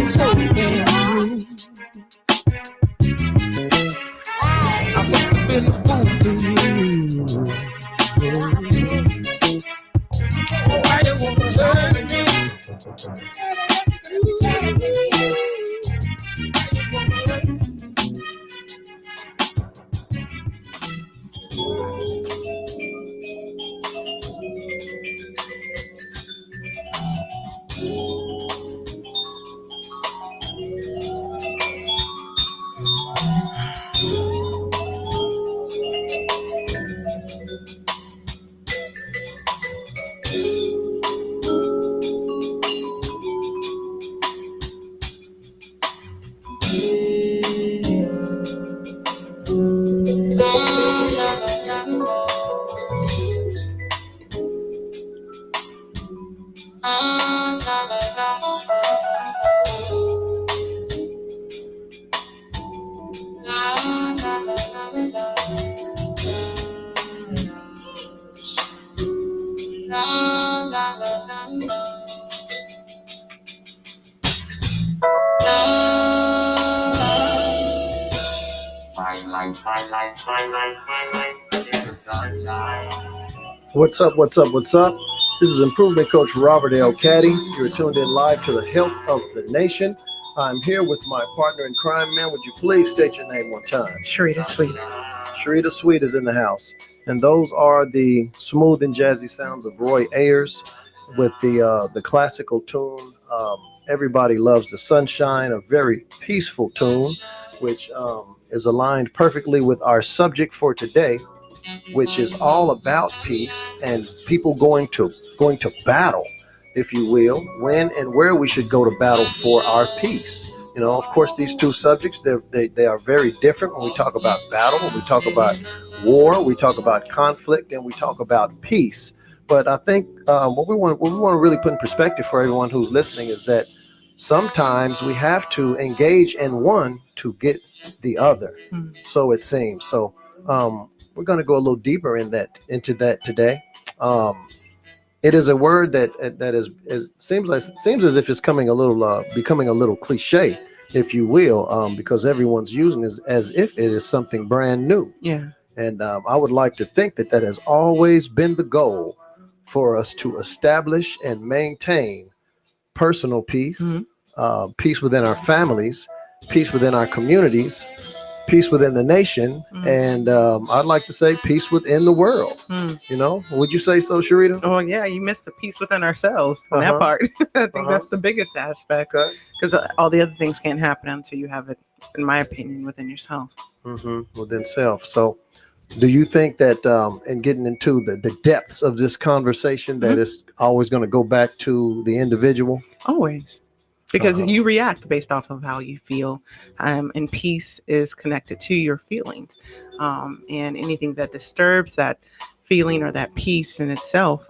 so damn rude. I must have been a fool to you. Why you wanna turn me? What's up? What's up? What's up? This is Improvement Coach Robert L. Caddy. You're tuned in live to the health of the nation. I'm here with my partner in crime, man. Would you please state your name one time? Sharita Sweet. Sharita Sweet is in the house. And those are the smooth and jazzy sounds of Roy Ayers with the classical tune, Everybody Loves the Sunshine, a very peaceful tune, which is aligned perfectly with our subject for today, which is all about peace and people going to battle, if you will, when and where we should go to battle for our peace. You know, of course, these two subjects, they are very different. When we talk about battle, when we talk about war, we talk about conflict, and we talk about peace. But I think what we want to really put in perspective for everyone who's listening is that sometimes we have to engage in one to get the other. So it seems. So we're going to go a little deeper into that today. It is a word that seems as if it's becoming a little cliche, if you will, because everyone's using it as if it is something brand new. Yeah. And I would like to think that has always been the goal for us to establish and maintain personal peace, peace within our families, peace within our communities, peace within the nation, and I'd like to say peace within the world. You know, would you say so, Sharita? Oh yeah, you missed the peace within ourselves on that part. I think that's the biggest aspect, because all the other things can't happen until you have it, in my opinion, within yourself. Within self. So do you think that in getting into the depths of this conversation that it's always going to go back to the individual? Always. Because you react based off of how you feel, and peace is connected to your feelings. And anything that disturbs that feeling or that peace in itself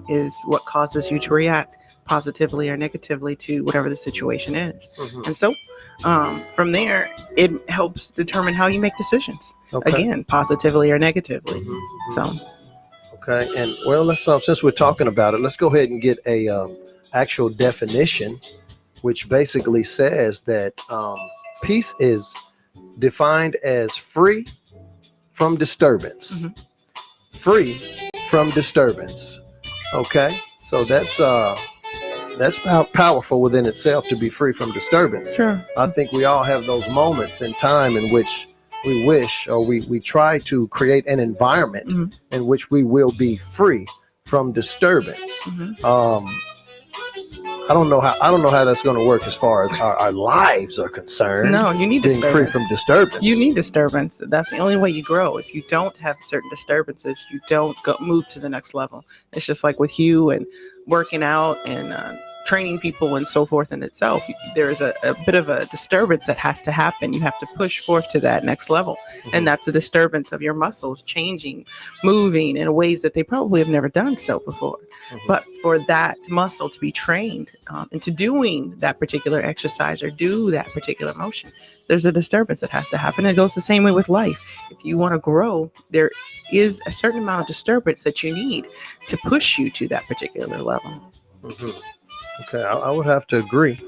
is what causes you to react positively or negatively to whatever the situation is. And so from there, it helps determine how you make decisions. Again, positively or negatively. So. Okay. And well, let's since we're talking about it, let's go ahead and get a actual definition, which basically says that peace is defined as free from disturbance. Free from disturbance. Okay, so that's powerful within itself, to be free from disturbance. Sure. I think we all have those moments in time in which we wish, or we try to create an environment in which we will be free from disturbance. I don't know how that's going to work as far as our lives are concerned. No, you need being disturbance. free from disturbance. You need disturbance. That's the only way you grow. If you don't have certain disturbances, you don't move to the next level. It's just like with you and working out and training people and so forth in itself. There is a bit of a disturbance that has to happen. You have to push forth to that next level. And that's a disturbance of your muscles changing, moving in ways that they probably have never done so before. But for that muscle to be trained into doing that particular exercise or do that particular motion, there's a disturbance that has to happen. It goes the same way with life. If you want to grow, there is a certain amount of disturbance that you need to push you to that particular level. Okay, I would have to agree.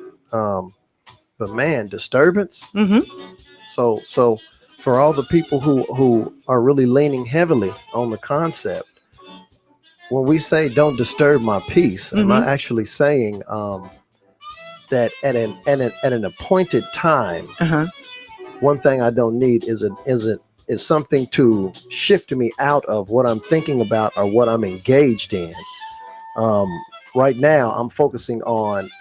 But man, disturbance. Mm-hmm. So for all the people who are really leaning heavily on the concept, when we say don't disturb my peace, am I Mm-hmm. actually saying that at an appointed time, Uh-huh. one thing I don't need is something to shift me out of what I'm thinking about or what I'm engaged in. Um, right now, I'm focusing on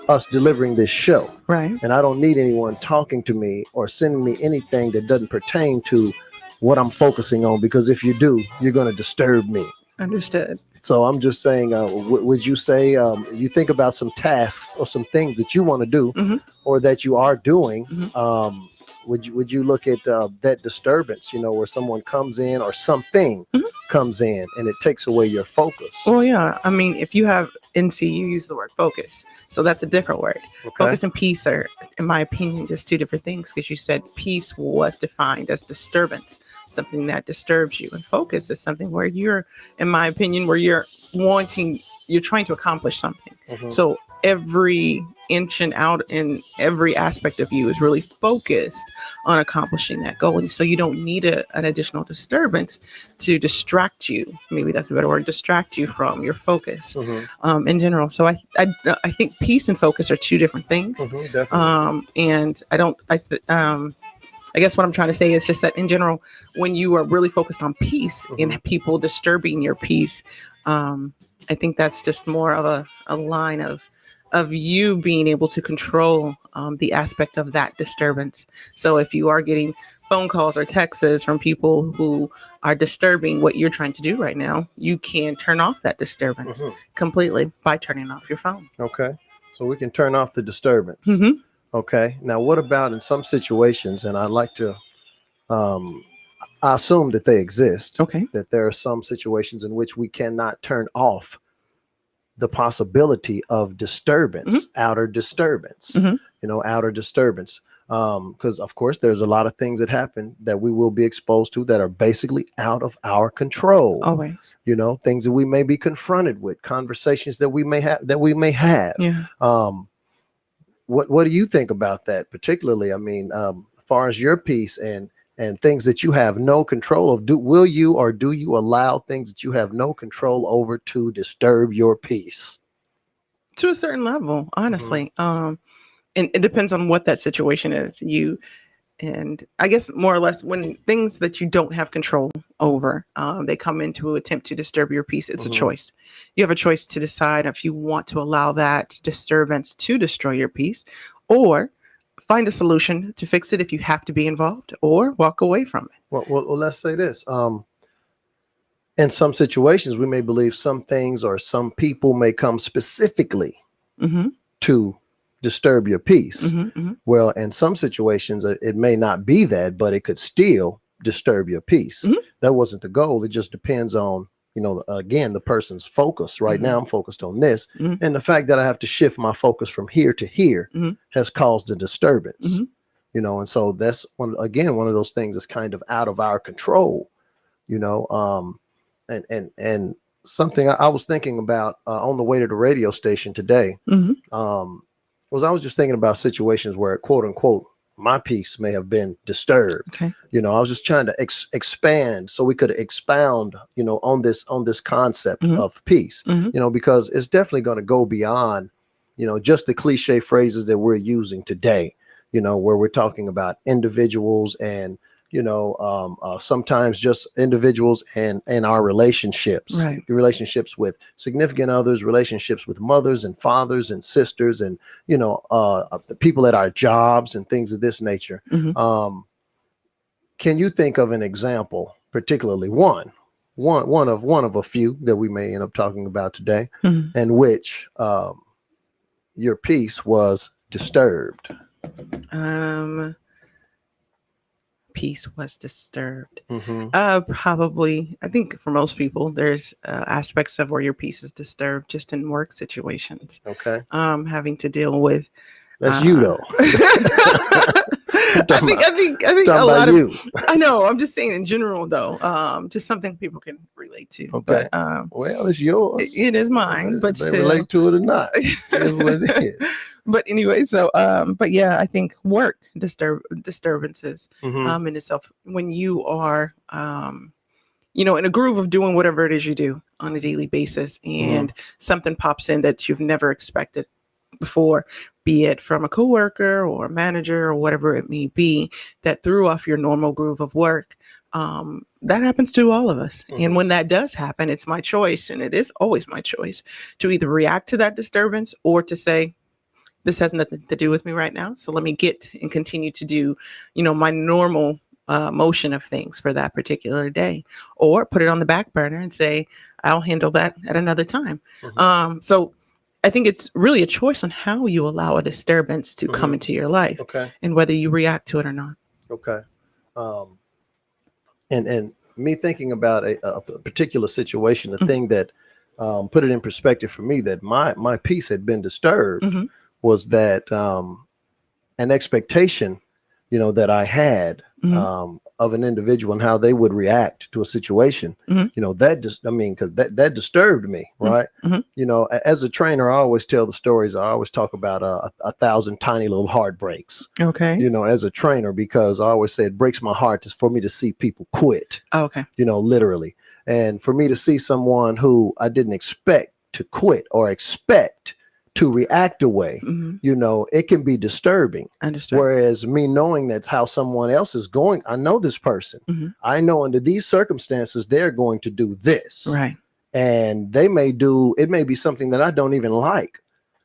us delivering this show, Right. and I don't need anyone talking to me or sending me anything that doesn't pertain to what I'm focusing on. Because if you do, you're going to disturb me. Understood. So I'm just saying, would you say you think about some tasks or some things that you want to do Mm-hmm. or that you are doing? Mm-hmm. Would you look at that disturbance, where someone comes in or something Mm-hmm. comes in and it takes away your focus? Well, yeah. I mean, if you have NC, you use the word focus. So that's a different word. Okay. Focus and peace are, in my opinion, just two different things because you said peace was defined as disturbance, something that disturbs you. And focus is something where you're, in my opinion, where you're trying to accomplish something. Mhm. So every inch and out in every aspect of you is really focused on accomplishing that goal. And so you don't need an additional disturbance to distract you. Maybe that's a better word, distract you from your focus Mhm. in general. So I think peace and focus are two different things. Mhm, definitely. And I guess what I'm trying to say is just that in general, when you are really focused on peace Mhm. and people disturbing your peace, I think that's just more of a line of you being able to control the aspect of that disturbance. So if you are getting phone calls or texts from people who are disturbing what you're trying to do right now, you can turn off that disturbance Mhm. completely by turning off your phone. Okay. So we can turn off the disturbance. Mm-hmm. Okay. Now, what about in some situations, and I'd like to, um, I assume that they exist, Okay. that there are some situations in which we cannot turn off the possibility of disturbance, outer disturbance, Mm-hmm. outer disturbance. Because, of course, there's a lot of things that happen that we will be exposed to that are basically out of our control. Always. Things that we may be confronted with, conversations that we may have. Yeah. What do you think about that particularly? I mean, as far as your piece and things that you have no control of, will you or do you allow things that you have no control over to disturb your peace? To a certain level, Mhm. honestly. And it depends on what that situation is. And I guess more or less when things that you don't have control over, they come into attempt to disturb your peace, it's a Mhm. choice. You have a choice to decide if you want to allow that disturbance to destroy your peace or find a solution to fix it if you have to be involved or walk away from it. Well, let's say this. In some situations, we may believe some things or some people may come specifically Mm-hmm. to disturb your peace. Mm-hmm. Mm-hmm. Well, in some situations, it may not be that, but it could still disturb your peace. Mhm. That wasn't the goal. It just depends on, again, the person's focus. Right Mhm. now, I'm focused on this. Mhm. And the fact that I have to shift my focus from here to here Mhm. has caused a disturbance. Mhm. And so that's one of those things that's kind of out of our control, you know. And something I was thinking about on the way to the radio station today. Mhm. Was I was just thinking about situations where, quote unquote, my peace may have been disturbed. Okay. I was just trying to expand so we could expound, on this concept Mhm. of peace, Mhm. because it's definitely going to go beyond, just the cliche phrases that we're using today, where we're talking about individuals and, sometimes just individuals and our relationships, Right. relationships with significant others, relationships with mothers and fathers and sisters and, the people at our jobs and things of this nature. Mhm. Can you think of an example, particularly one of a few that we may end up talking about today, Mhm. in which your peace was disturbed? Peace was disturbed. Mm-hmm. Probably, I think for most people, there's aspects of where your peace is disturbed just in work situations. Okay, Having to deal with. that's you though. I think talking a about lot of. you. I know. I'm just saying in general, though. Just something people can relate to. Okay. But Well, it's yours. it is mine. But They still, relate to it or not. It is what it is. But anyway, so but yeah, I think work disturbances Mm-hmm. in itself when you are in a groove of doing whatever it is you do on a daily basis, Mm-hmm. and something pops in that you've never expected before, be it from a coworker or a manager or whatever it may be, that threw off your normal groove of work. That happens to all of us. Mm-hmm. And when that does happen, it's my choice, and it is always my choice, to either react to that disturbance or to say, this has nothing to do with me right now. So let me get and continue to do, my normal motion of things for that particular day, or put it on the back burner and say, I'll handle that at another time. Mm-hmm. So I think it's really a choice on how you allow a disturbance to come Mm-hmm. into your life, Okay. and whether you react to it or not. Okay. Um, and me thinking about a particular situation, the Mhm. thing that put it in perspective for me that my peace had been disturbed Mhm. was that an expectation, that I had Mhm. of an individual and how they would react to a situation, Mhm. that just, I mean, because that disturbed me, right? Mhm. As a trainer, I always tell the stories. I always talk about a thousand tiny little heartbreaks, Okay. as a trainer, because I always say it breaks my heart for me to see people quit, Okay. literally. And for me to see someone who I didn't expect to quit or expect to react away, Mhm. it can be disturbing. Understood. Whereas me knowing that's how someone else is going, I know this person. Mhm. I know under these circumstances, they're going to do this. Right. And it may be something that I don't even like,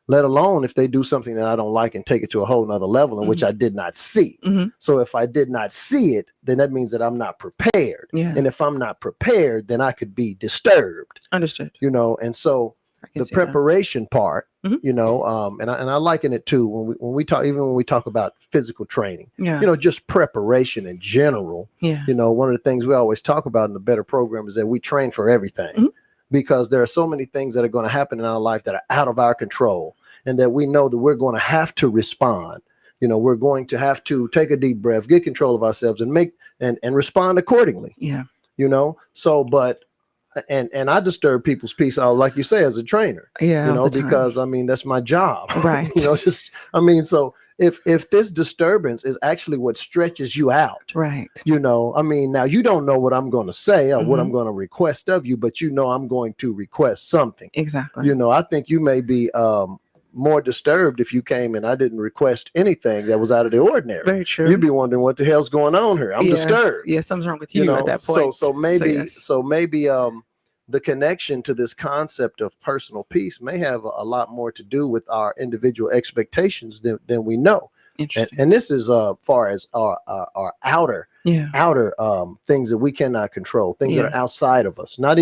let alone if they do something that I don't like and take it to a whole nother level in which I did not see. Mhm. So if I did not see it, then that means that I'm not prepared. Yeah. And if I'm not prepared, then I could be disturbed, Understood. and so I can the see that. preparation part, Mhm. and I liken it to when we talk, even when we talk about physical training, Yeah. just preparation in general. Yeah. One of the things we always talk about in the Better program is that we train for everything, Mhm. because there are so many things that are going to happen in our life that are out of our control, and that we know that we're going to have to respond. We're going to have to take a deep breath, get control of ourselves, and and respond accordingly. Yeah. So, but and I disturb people's peace, like you say, as a trainer, Yeah. All the time. because I mean that's my job, Right. So if this disturbance is actually what stretches you out, Right. I mean, now you don't know what I'm going to say or what I'm Mhm. going to request of you, but I'm going to request something. Exactly. I think you may be more disturbed if you came and I didn't request anything that was out of the ordinary. Very true. You'd be wondering what the hell's going on here. I'm disturbed. Yeah, something's wrong with you at that point. So maybe yes. the connection to this concept of personal peace may have a lot more to do with our individual expectations than we know. Interesting. And this is far as our outer Yeah. things that we cannot control, things that Yeah. are outside of us. We're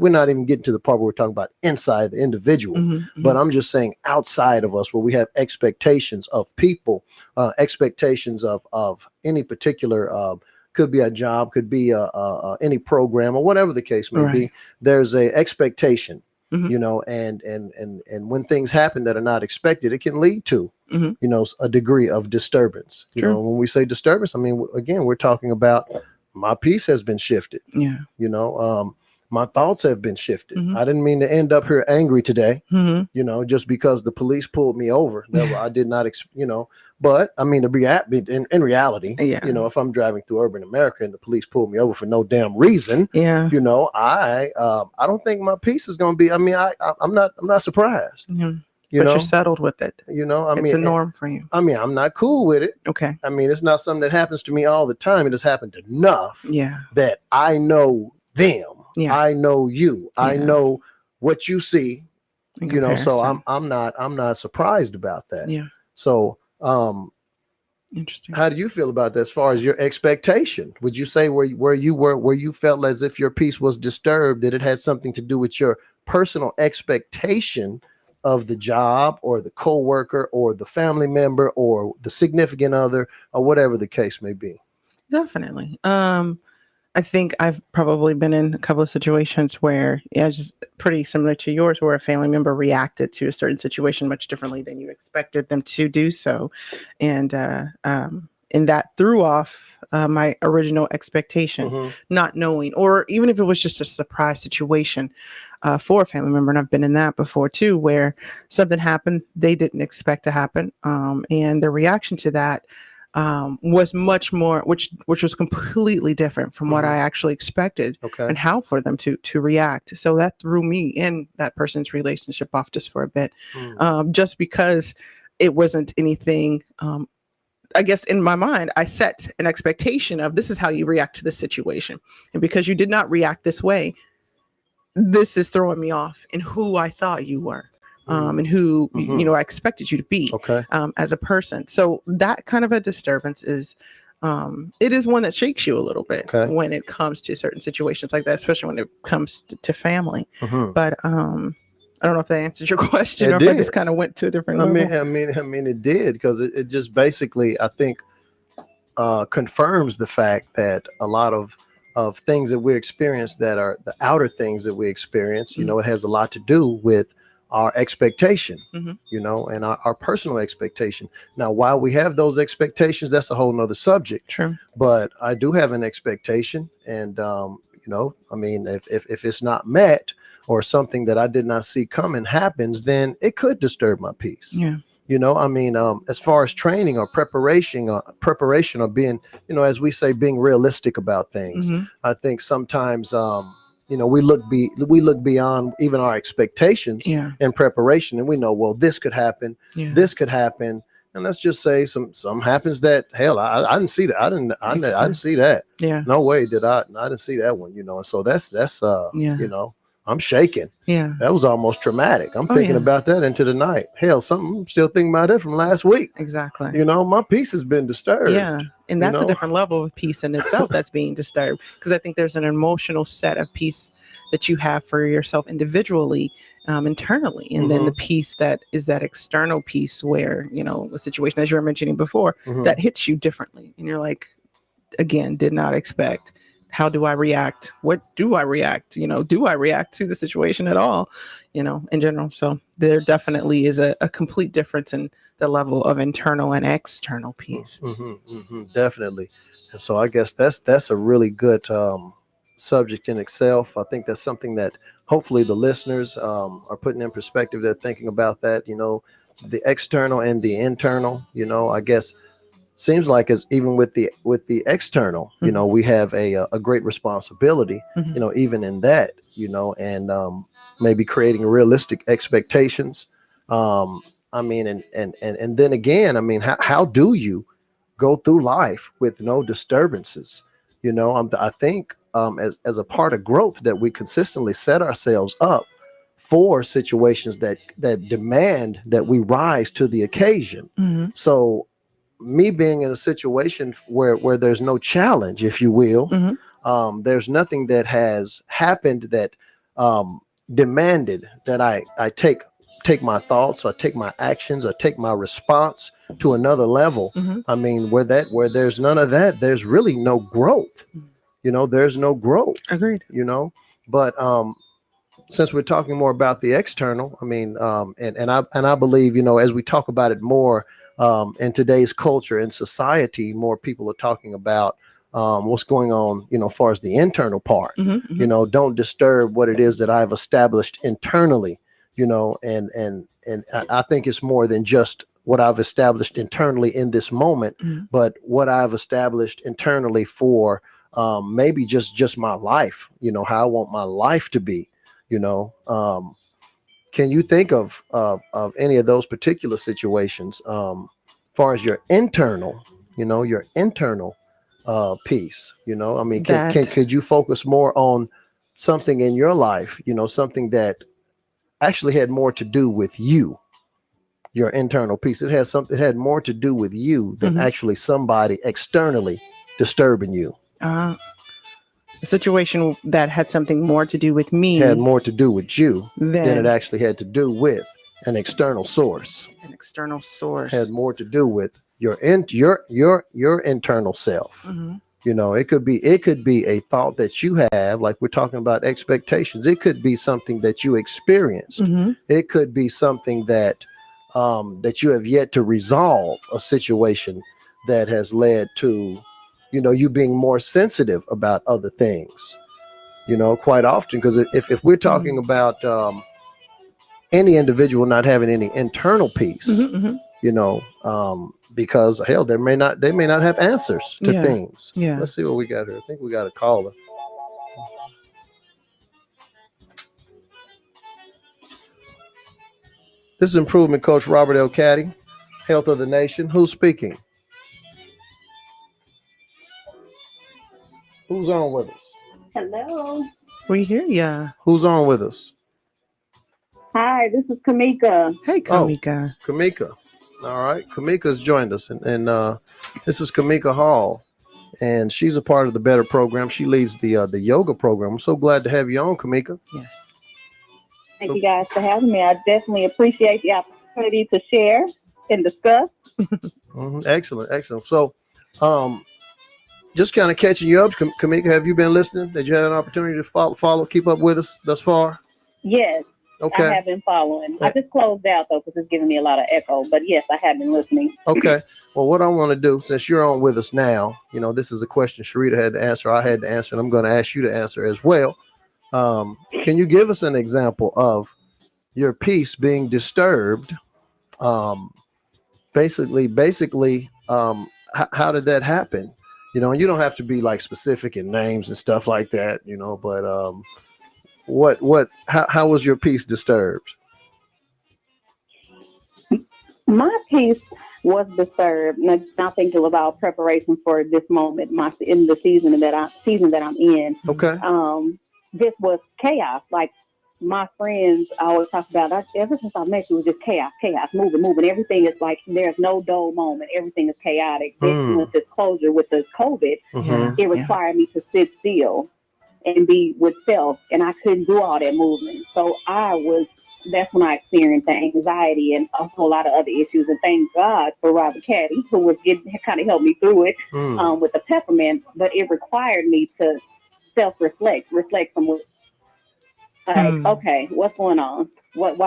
not even getting to the part where we're talking about inside the individual, Mhm. but Mhm. I'm just saying outside of us, where we have expectations of people, expectations of any particular, could be a job, could be any program, or whatever the case may be. Right. There's a expectation, Mhm. and when things happen that are not expected, it can lead to Mhm. a degree of disturbance. True. When we say disturbance, I mean, again, we're talking about my peace has been shifted. Yeah. My thoughts have been shifted. Mhm. I didn't mean to end up here angry today, Mhm. just because the police pulled me over. I did not, but I mean, in reality, Yeah. if I'm driving through urban America and the police pull me over for no damn reason, Yeah. I don't think my peace is going to be. I mean, I'm not surprised. Yeah. You But know, you're settled with it. I It's mean, a norm for you. I mean, I'm not cool with it. Okay. I mean, it's not something that happens to me all the time. It has happened enough Yeah. that I know them. Yeah. I know you. I Yeah. know what you see. In So comparison. I'm not surprised about that. Yeah. So Interesting. how do you feel about that as far as your expectation? Would you say where you felt as if your peace was disturbed, that it had something to do with your personal expectation of the job or the coworker or the family member or the significant other or whatever the case may be? Definitely. I think I've probably been in a couple of situations where, yeah, just pretty similar to yours, where a family member reacted to a certain situation much differently than you expected them to do so. And and that threw off my original expectation, not knowing, or even if it was just a surprise situation for a family member. And I've been in that before too, where something happened they didn't expect to happen, and the reaction to that was much more, which was completely different from what I actually expected, and how for them to react. So that threw me and that person's relationship off just for a bit, just because it wasn't anything. I guess in my mind, I set an expectation of this is how you react to this situation. And because you did not react this way, this is throwing me off in who I thought you were, and who, I expected you to be as a person. So that kind of a disturbance is, it is one that shakes you a little bit when it comes to certain situations like that, especially when it comes to family. But I don't know if that answers your question, or if I just kind of went to a different level. I mean, it did, because it just basically, I think, confirms the fact that a lot of things that we experience, that are the outer things that we experience, it has a lot to do with our expectation, and our personal expectation. Now, while we have those expectations, that's a whole nother subject. True. But I do have an expectation, and I mean, if it's not met, or something that I did not see coming happens, then it could disturb my peace. Yeah. I mean, as far as training or preparation or being, as we say, being realistic about things. I think sometimes, we look beyond even our expectations in preparation, and we know, well, this could happen, this could happen. And let's just say some happens that, hell, I didn't see that. I didn't see that. Yeah. No way did I didn't see that one, and so that's I'm shaking. Yeah. That was almost traumatic. I'm thinking about that into the night. Hell, I'm still thinking about it from last week. Exactly. My peace has been disturbed. Yeah. And that's a different level of peace in itself that's being disturbed. Because I think there's an emotional set of peace that you have for yourself individually, internally. And then the peace that is that external peace where, a situation, as you were mentioning before, that hits you differently. And you're like, again, did not expect. How do I react? What do I react? Do I react to the situation at all, in general? So there definitely is a complete difference in the level of internal and external peace. Definitely. And so I guess that's a really good subject in itself. I think that's something that hopefully the listeners are putting in perspective. They're thinking about that, the external and the internal, I guess. Seems like as even with the external, we have a great responsibility, even in that, and maybe creating realistic expectations. I mean, and then again, I mean, how do you go through life with no disturbances? I think as a part of growth that we consistently set ourselves up for situations that demand that we rise to the occasion. So me being in a situation where there's no challenge, if you will, there's nothing that has happened that demanded that I take my thoughts, or take my actions, or take my response to another level. I mean, where there's none of that, there's really no growth. There's no growth. Agreed. But since we're talking more about the external, I mean, and I believe, as we talk about it more, in today's culture and society, more people are talking about what's going on, as far as the internal part. Don't disturb what it is that I've established internally, and I think it's more than just what I've established internally in this moment, but what I've established internally for maybe just my life, how I want my life to be, Can you think of any of those particular situations, as far as your internal, piece? I mean, could you focus more on something in your life, something that actually had more to do with you, your internal piece? It had more to do with you than actually somebody externally disturbing you. A situation that had something more to do with me had more to do with you than it actually had to do with an external source. An external source had more to do with your internal self. It could be a thought that you have, like we're talking about expectations. It could be something that you experienced. It could be something that that you have yet to resolve, a situation that has led to, you being more sensitive about other things, quite often. Because if we're talking about any individual not having any internal peace, because hell, they may not have answers to things. Yeah. Let's see what we got here. I think we got a caller. This is Improvement Coach Robert L. Caddy, Health of the Nation. Who's speaking? Who's on with us? Hello. We hear ya. Who's on with us? Hi, this is Kamika. Hey, Kamika. Kamika. All right. Kamika's joined us. And this is Kamika Hall. And she's a part of the Better program. She leads the yoga program. I'm so glad to have you on, Kamika. Yes. Thank you guys for having me. I definitely appreciate the opportunity to share and discuss. Excellent. So, just kind of catching you up, Kamika, have you been listening? Did you have an opportunity to follow, keep up with us thus far? Yes. Okay. I have been following. I just closed out, though, because it's giving me a lot of echo. But, yes, I have been listening. Okay. Well, what I want to do, since you're on with us now, this is a question Sharita had to answer. I had to answer, and I'm going to ask you to answer as well. Can you give us an example of your peace being disturbed? Basically, how did that happen? You don't have to be like specific in names and stuff like that, but how was your peace disturbed? My peace was disturbed. And I think it was all preparation for this moment, in the season that I'm in. Okay. This was chaos. Like my friends always talk about, ever since I met you, it was just chaos, moving. Everything is like, there's no dull moment. Everything is chaotic. With this closure, with the COVID, it required me to sit still and be with self. And I couldn't do all that movement. So that's when I experienced the anxiety and a whole lot of other issues. And thank God for Robert Caddy, who was kind of helped me through it with the peppermint. But it required me to reflect from what, okay, what's going on? What's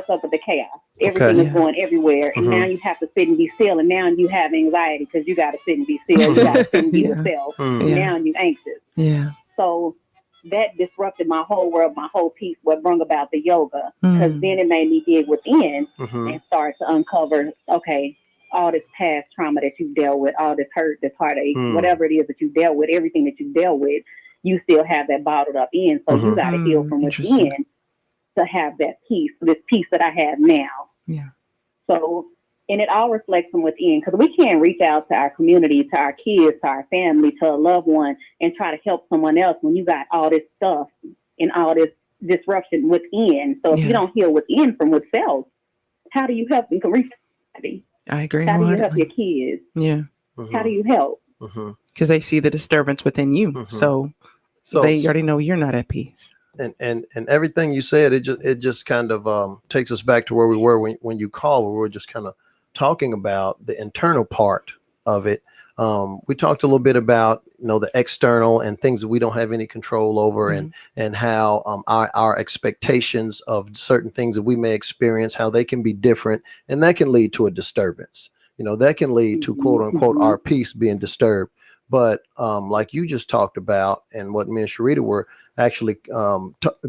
up with the chaos? Everything is going everywhere, and now you have to sit and be still, and now you have anxiety because you got to sit and be still. You got to sit and be yourself. And now you're anxious. Yeah. So that disrupted my whole world, my whole peace. What brought about the yoga? Because then it made me dig within and start to uncover. Okay, all this past trauma that you dealt with, all this hurt, this heartache, whatever it is that you dealt with, everything that you dealt with. You still have that bottled up in. So you got to heal from within to have that peace, this peace that I have now. Yeah. So, and it all reflects from within, because we can't reach out to our community, to our kids, to our family, to a loved one and try to help someone else when you got all this stuff and all this disruption within. So if you don't heal within from within, how do you help them reach somebody? I agree. How do you help your kids? Yeah. How do you help? Because they see the disturbance within you. So they already know you're not at peace. And everything you said, it just kind of takes us back to where we were when you called, where we were just kind of talking about the internal part of it. We talked a little bit about the external and things that we don't have any control over, and how our expectations of certain things that we may experience, how they can be different, and that can lead to a disturbance. That can lead to quote unquote our peace being disturbed. But like you just talked about, and what me and Sharita were actually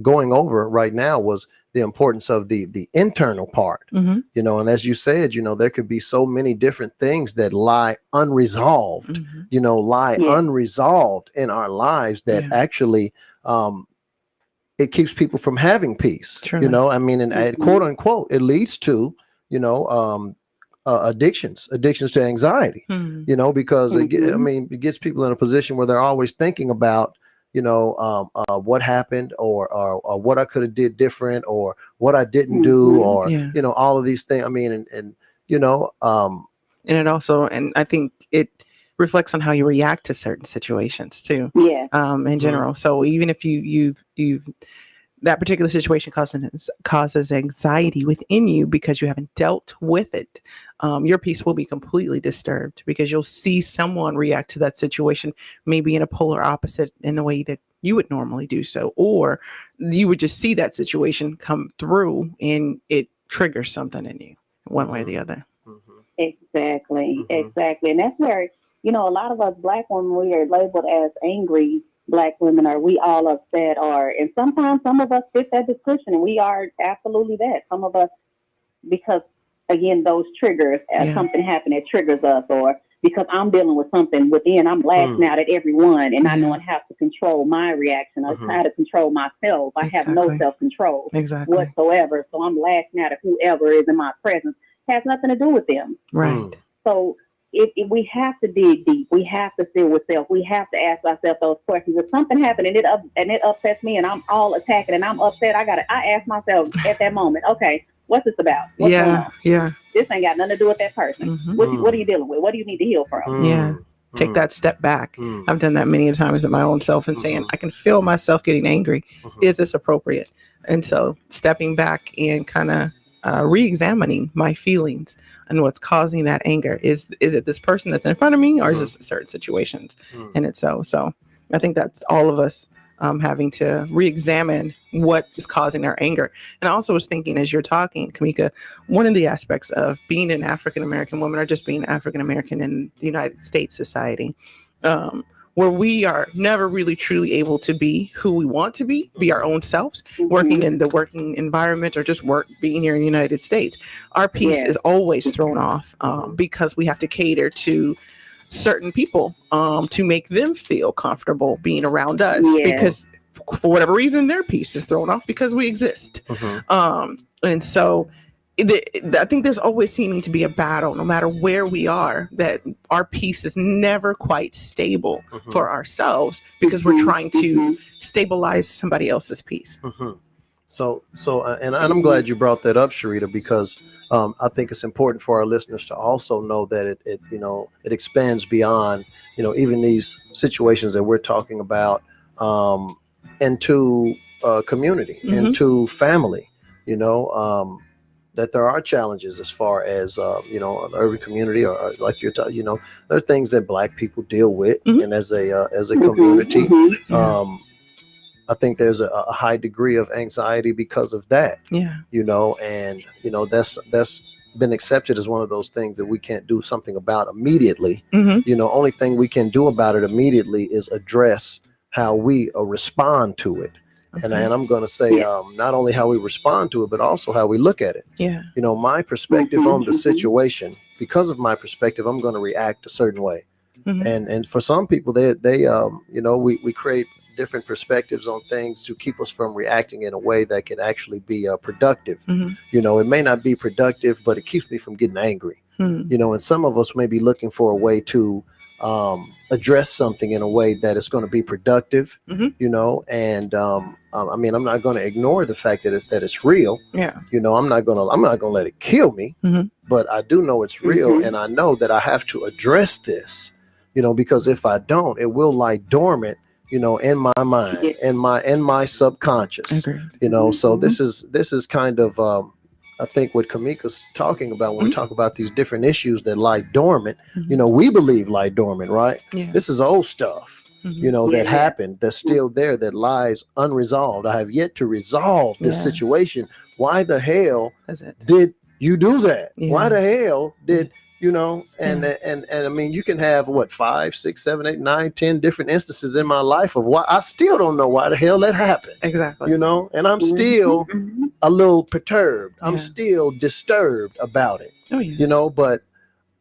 going over right now, was the importance of the internal part. And as you said, there could be so many different things that lie unresolved, unresolved in our lives that actually it keeps people from having peace. Truly. And quote unquote, it leads to addictions to anxiety, because it gets people in a position where they're always thinking about, what happened, or what I could have did different, or what I didn't do, or, all of these things. And it also, and I think it reflects on how you react to certain situations too. Yeah. In general. So even if you that particular situation causes anxiety within you because you haven't dealt with it, your peace will be completely disturbed, because you'll see someone react to that situation, maybe in a polar opposite in the way that you would normally do so, or you would just see that situation come through and it triggers something in you one way or the other. Exactly, Mhm. exactly. And that's where, a lot of us black women, we are labeled as angry black women, or we all upset, and sometimes some of us fit that description, and we are absolutely that. Some of us, because again, those triggers, as Yeah. something happened that triggers us, or because I'm dealing with something within, I'm lashing out at everyone, and I know Yeah. I have to control my reaction. I Mhm. try to control myself. I have no Exactly. self-control Exactly. whatsoever. So I'm lashing out at whoever is in my presence. Has nothing to do with them. Right. So if we have to dig deep, we have to sit with self. We have to ask ourselves those questions. If something happened and it upsets me, and I'm all attacking and I'm upset, I ask myself at that moment, okay, what's this about? What's going Yeah. on? Yeah. This ain't got nothing to do with that person. Hmm. What are you dealing with? What do you need to heal from? Yeah. Take that step back. I've done that many times in my own self and saying, I can feel myself getting angry. Is this appropriate? And so stepping back and kind of re-examining my feelings and what's causing that anger. Is it this person that's in front of me, or is this certain situations? And it's so I think that's all of us having to re-examine what is causing our anger. And I also was thinking, as you're talking, Kamika, one of the aspects of being an African-American woman, or just being African-American in the United States society, where we are never really truly able to be who we want to be our own selves, working in the working environment, or just being here in the United States. Our peace is always thrown off because we have to cater to certain people to make them feel comfortable being around us, because for whatever reason their peace is thrown off because we exist. And so I think there's always seeming to be a battle, no matter where we are, that our peace is never quite stable for ourselves, because we're trying to stabilize somebody else's peace. And I'm glad you brought that up, Sharita, because I think it's important for our listeners to also know that it expands beyond, even these situations that we're talking about, into community, into family, that there are challenges as far as, an urban community, or like you're talking, there are things that Black people deal with, and as a community, I think there's a high degree of anxiety because of that. That's been accepted as one of those things that we can't do something about immediately. Only thing we can do about it immediately is address how we respond to it. And I'm going to say not only how we respond to it, but also how we look at it. My perspective on the situation, because of my perspective, I'm going to react a certain way. And for some people, we create different perspectives on things to keep us from reacting in a way that can actually be productive. It may not be productive, but it keeps me from getting angry. And some of us may be looking for a way to address something in a way that is going to be productive. And I'm not going to ignore the fact that it's real. I'm not going to let it kill me. But I do know it's real, and I know that I have to address this. Because if I don't, it will lie dormant, in my mind, in my subconscious. So this is kind of I think what Kamika's talking about when we talk about these different issues that lie dormant. We believe lie dormant, right? This is old stuff. That happened, that's still there, that lies unresolved. I have yet to resolve this situation. Why the hell did you do that? Why the hell did and I mean, you can have 5, 6, 7, 8, 9, 10 different instances in my life of why I still don't know why the hell that happened. Exactly. And I'm still a little perturbed. I'm still disturbed about it. But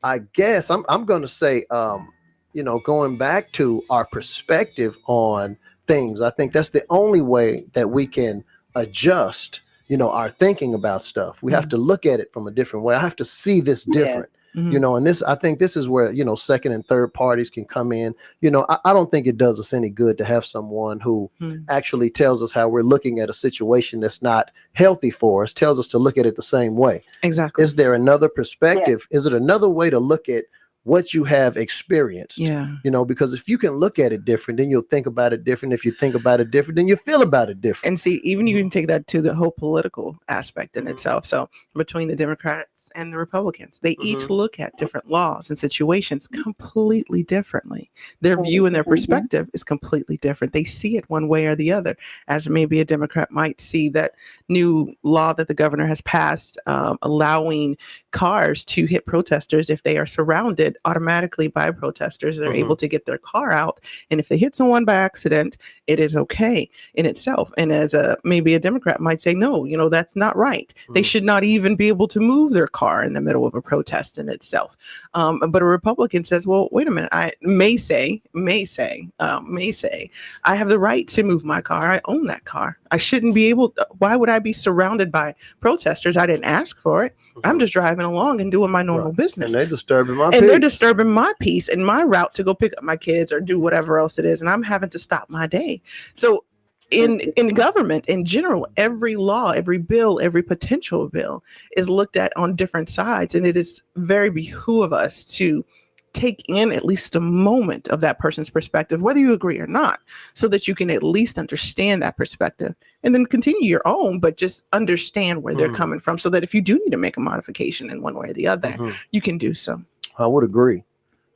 I guess I'm going to say, going back to our perspective on things, I think that's the only way that we can adjust, our thinking about stuff. We have to look at it from a different way. I have to see this different. And I think this is where, second and third parties can come in. I don't think it does us any good to have someone who actually tells us how we're looking at a situation that's not healthy for us, tells us to look at it the same way. Exactly. Is there another perspective? Is it another way to look at what you have experienced. Yeah. You know, because if you can look at it different, then you'll think about it different. If you think about it different, then you feel about it different. And see, even you can take that to the whole political aspect in itself. So between the Democrats and the Republicans, they each look at different laws and situations completely differently. Their view and their perspective is completely different. They see it one way or the other. As maybe a Democrat might see that new law that the governor has passed, allowing cars to hit protesters if they are surrounded automatically by protesters. They're able to get their car out, and if they hit someone by accident, it is okay in itself. And as maybe a Democrat might say, no, you know, that's not right. They should not even be able to move their car in the middle of a protest in itself. But a Republican says, well, wait a minute, I may say, I have the right to move my car. I own that car. I shouldn't be able to, why would I be surrounded by protesters? I didn't ask for it. I'm just driving along and doing my normal business. And they're disturbing my peace. They're disturbing my peace and my route to go pick up my kids or do whatever else it is. And I'm having to stop my day. So in government in general, every law, every bill, every potential bill is looked at on different sides. And it is very behoove of us to take in at least a moment of that person's perspective, whether you agree or not, so that you can at least understand that perspective and then continue your own, but just understand where they're coming from so that if you do need to make a modification in one way or the other, you can do so. I would agree.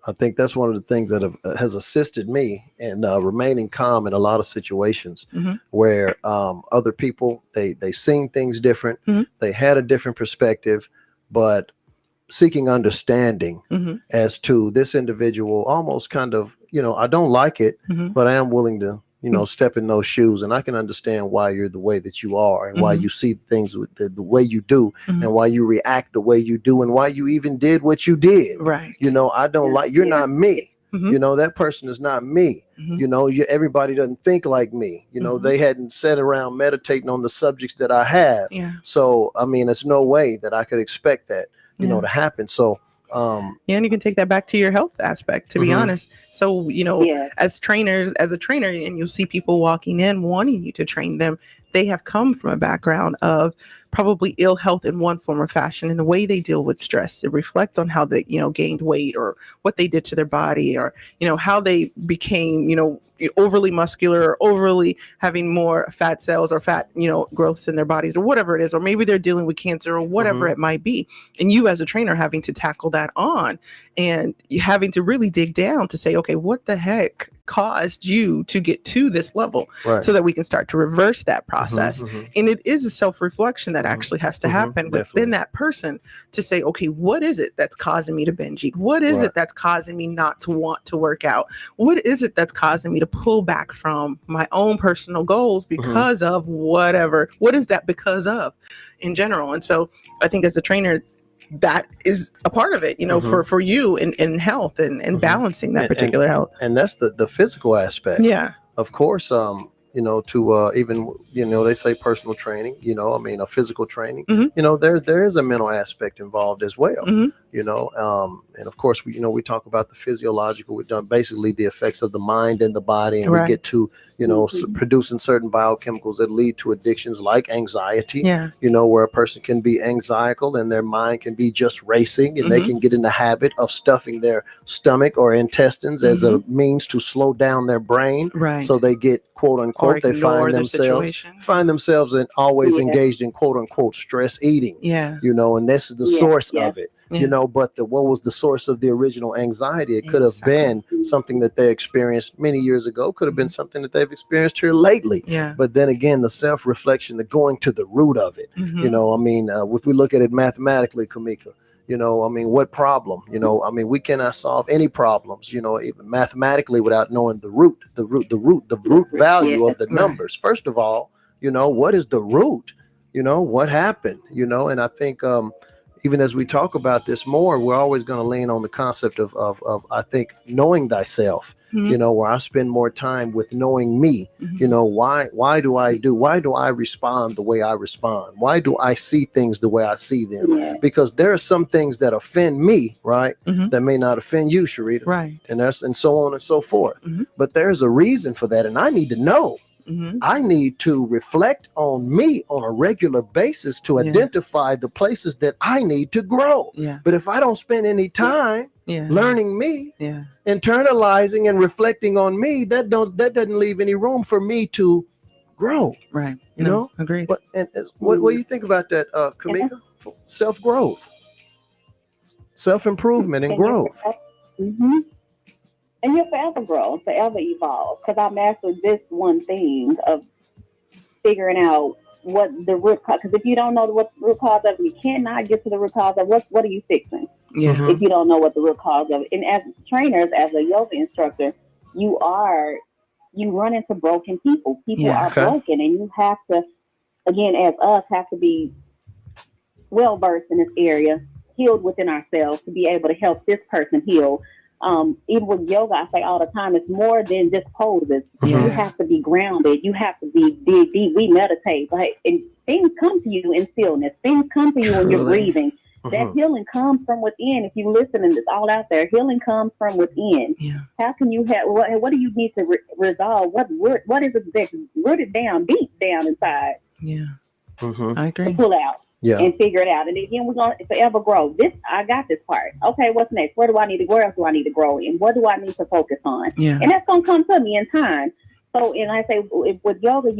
I think that's one of the things that has assisted me in remaining calm in a lot of situations where other people, they seen things different. They had a different perspective, but seeking understanding as to this individual, almost kind of, you know, I don't like it, but I am willing to, you know, step in those shoes, and I can understand why you're the way that you are and why you see things with the way you do and why you react the way you do and why you even did what you did. Right. You know, I don't like, you're not me. You know, that person is not me. You know, everybody doesn't think like me. You know, they hadn't sat around meditating on the subjects that I have. Yeah. So, I mean, it's no way that I could expect that, you know, to happen. So, and you can take that back to your health aspect, to be honest. So, you know, as a trainer, and you'll see people walking in wanting you to train them, they have come from a background of probably ill health in one form or fashion, and the way they deal with stress, they reflect on how they, you know, gained weight or what they did to their body, or, you know, how they became, you know, overly muscular or overly having more fat cells or fat, you know, growths in their bodies or whatever it is, or maybe they're dealing with cancer or whatever it might be. And you as a trainer having to tackle that on and having to really dig down to say, okay, what the heck caused you to get to this level, so that we can start to reverse that process. And it is a self-reflection that actually has to happen within that person to say, okay, what is it that's causing me to binge eat? What is it that's causing me not to want to work out? What is it that's causing me to pull back from my own personal goals because of whatever? What is that because of in general? And so I think as a trainer, that is a part of it, you know, for you in health and balancing that particular health. And that's the physical aspect. Yeah. Of course, you know, to even, you know, they say personal training, you know, I mean, a physical training, you know, there is a mental aspect involved as well, you know, and of course, we talk about the physiological, we've done basically the effects of the mind and the body, and we get to, you know, producing certain biochemicals that lead to addictions like anxiety, you know, where a person can be anxietical and their mind can be just racing, and they can get in the habit of stuffing their stomach or intestines as a means to slow down their brain. So they get, quote unquote, they find themselves and always engaged in, quote unquote, stress eating, you know, and this is the source of it. You know, but what was the source of the original anxiety? It could have been something that they experienced many years ago, could have been something that they've experienced here lately. But then again, the self-reflection, the going to the root of it, you know, I mean, if we look at it mathematically, Kamika, you know, I mean, what problem? You know, I mean, we cannot solve any problems, you know, even mathematically without knowing the root value of the numbers. First of all, you know, what is the root? You know, what happened? You know, and I think even as we talk about this more, we're always going to lean on the concept of I think, knowing thyself, you know, where I spend more time with knowing me, you know, why do I respond the way I respond? Why do I see things the way I see them? Because there are some things that offend me, right, that may not offend you, Sharita, and so on and so forth. But there's a reason for that, and I need to know. Mm-hmm. I need to reflect on me on a regular basis to Yeah. identify the places that I need to grow. Yeah. But if I don't spend any time Yeah. learning me, Yeah. internalizing and reflecting on me, that doesn't leave any room for me to grow. Right. You know? Agreed. What do you think about that, Kamika? Self growth, self improvement, and growth. Mm-hmm. And you'll forever grow, forever evolve. Because I mastered this one thing of figuring out what the root cause. Because if you don't know what the root cause of, you cannot get to the root cause of what are you fixing. Yeah. Mhm. If you don't know what the root cause of. And as trainers, as a yoga instructor, you run into broken people. People Yeah. are Okay. broken, and you have to, again, as us, have to be well versed in this area, healed within ourselves to be able to help this person heal. Even with yoga, I say all the time, it's more than just poses. Yeah. You have to be grounded. You have to be dig deep. We meditate, like, and things come to you in stillness. Things come to you when you're Truly. breathing. That healing comes from within. If you listen, and it's all out there, healing comes from within. Yeah. How can you have what do you need to resolve? What is it that's rooted down, deep down inside Yeah. Mhm. I to agree. pull out Yeah. and figure it out? And again, we're gonna forever grow. I got this part. Okay, what's next? Where else do I need to grow in? What do I need to focus on? Yeah. And that's gonna come to me in time. So, and I say, with yoga,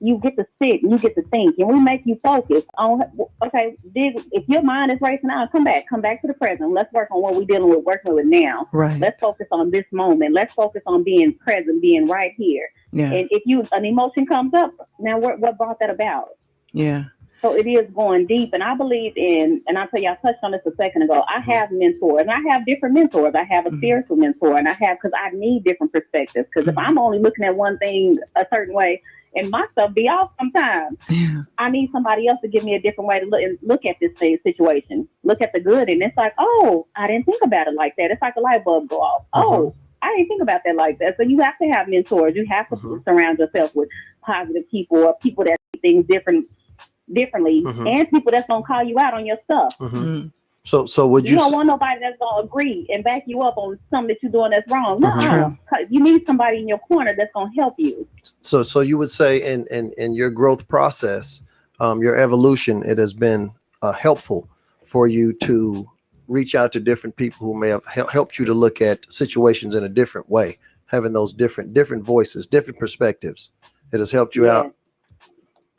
you get to sit and you get to think, and we make you focus on, okay, if your mind is racing out, come back to the present. Let's work on what we're working with now. Right. Let's focus on this moment. Let's focus on being present, being right here. Yeah. And if an emotion comes up, now what brought that about? Yeah. So it is going deep, and I believe in, and I'll tell you, I touched on this a second ago. I have mentors, and I have different mentors. I have a spiritual mentor, and because I need different perspectives. Because if I'm only looking at one thing a certain way, and my stuff be off sometimes, Yeah. I need somebody else to give me a different way to look at this situation. Look at the good, and it's like, oh, I didn't think about it like that. It's like a light bulb go off. Oh, I didn't think about that like that. So you have to have mentors. You have to surround yourself with positive people, or people that see things differently, and people that's gonna call you out on your stuff. Mm. So would You don't want nobody that's gonna agree and back you up on something that you're doing that's wrong. True. You need somebody in your corner that's gonna help you. So you would say in your growth process, your evolution, it has been helpful for you to reach out to different people who may have helped you to look at situations in a different way, having those different voices, different perspectives. It has helped you out.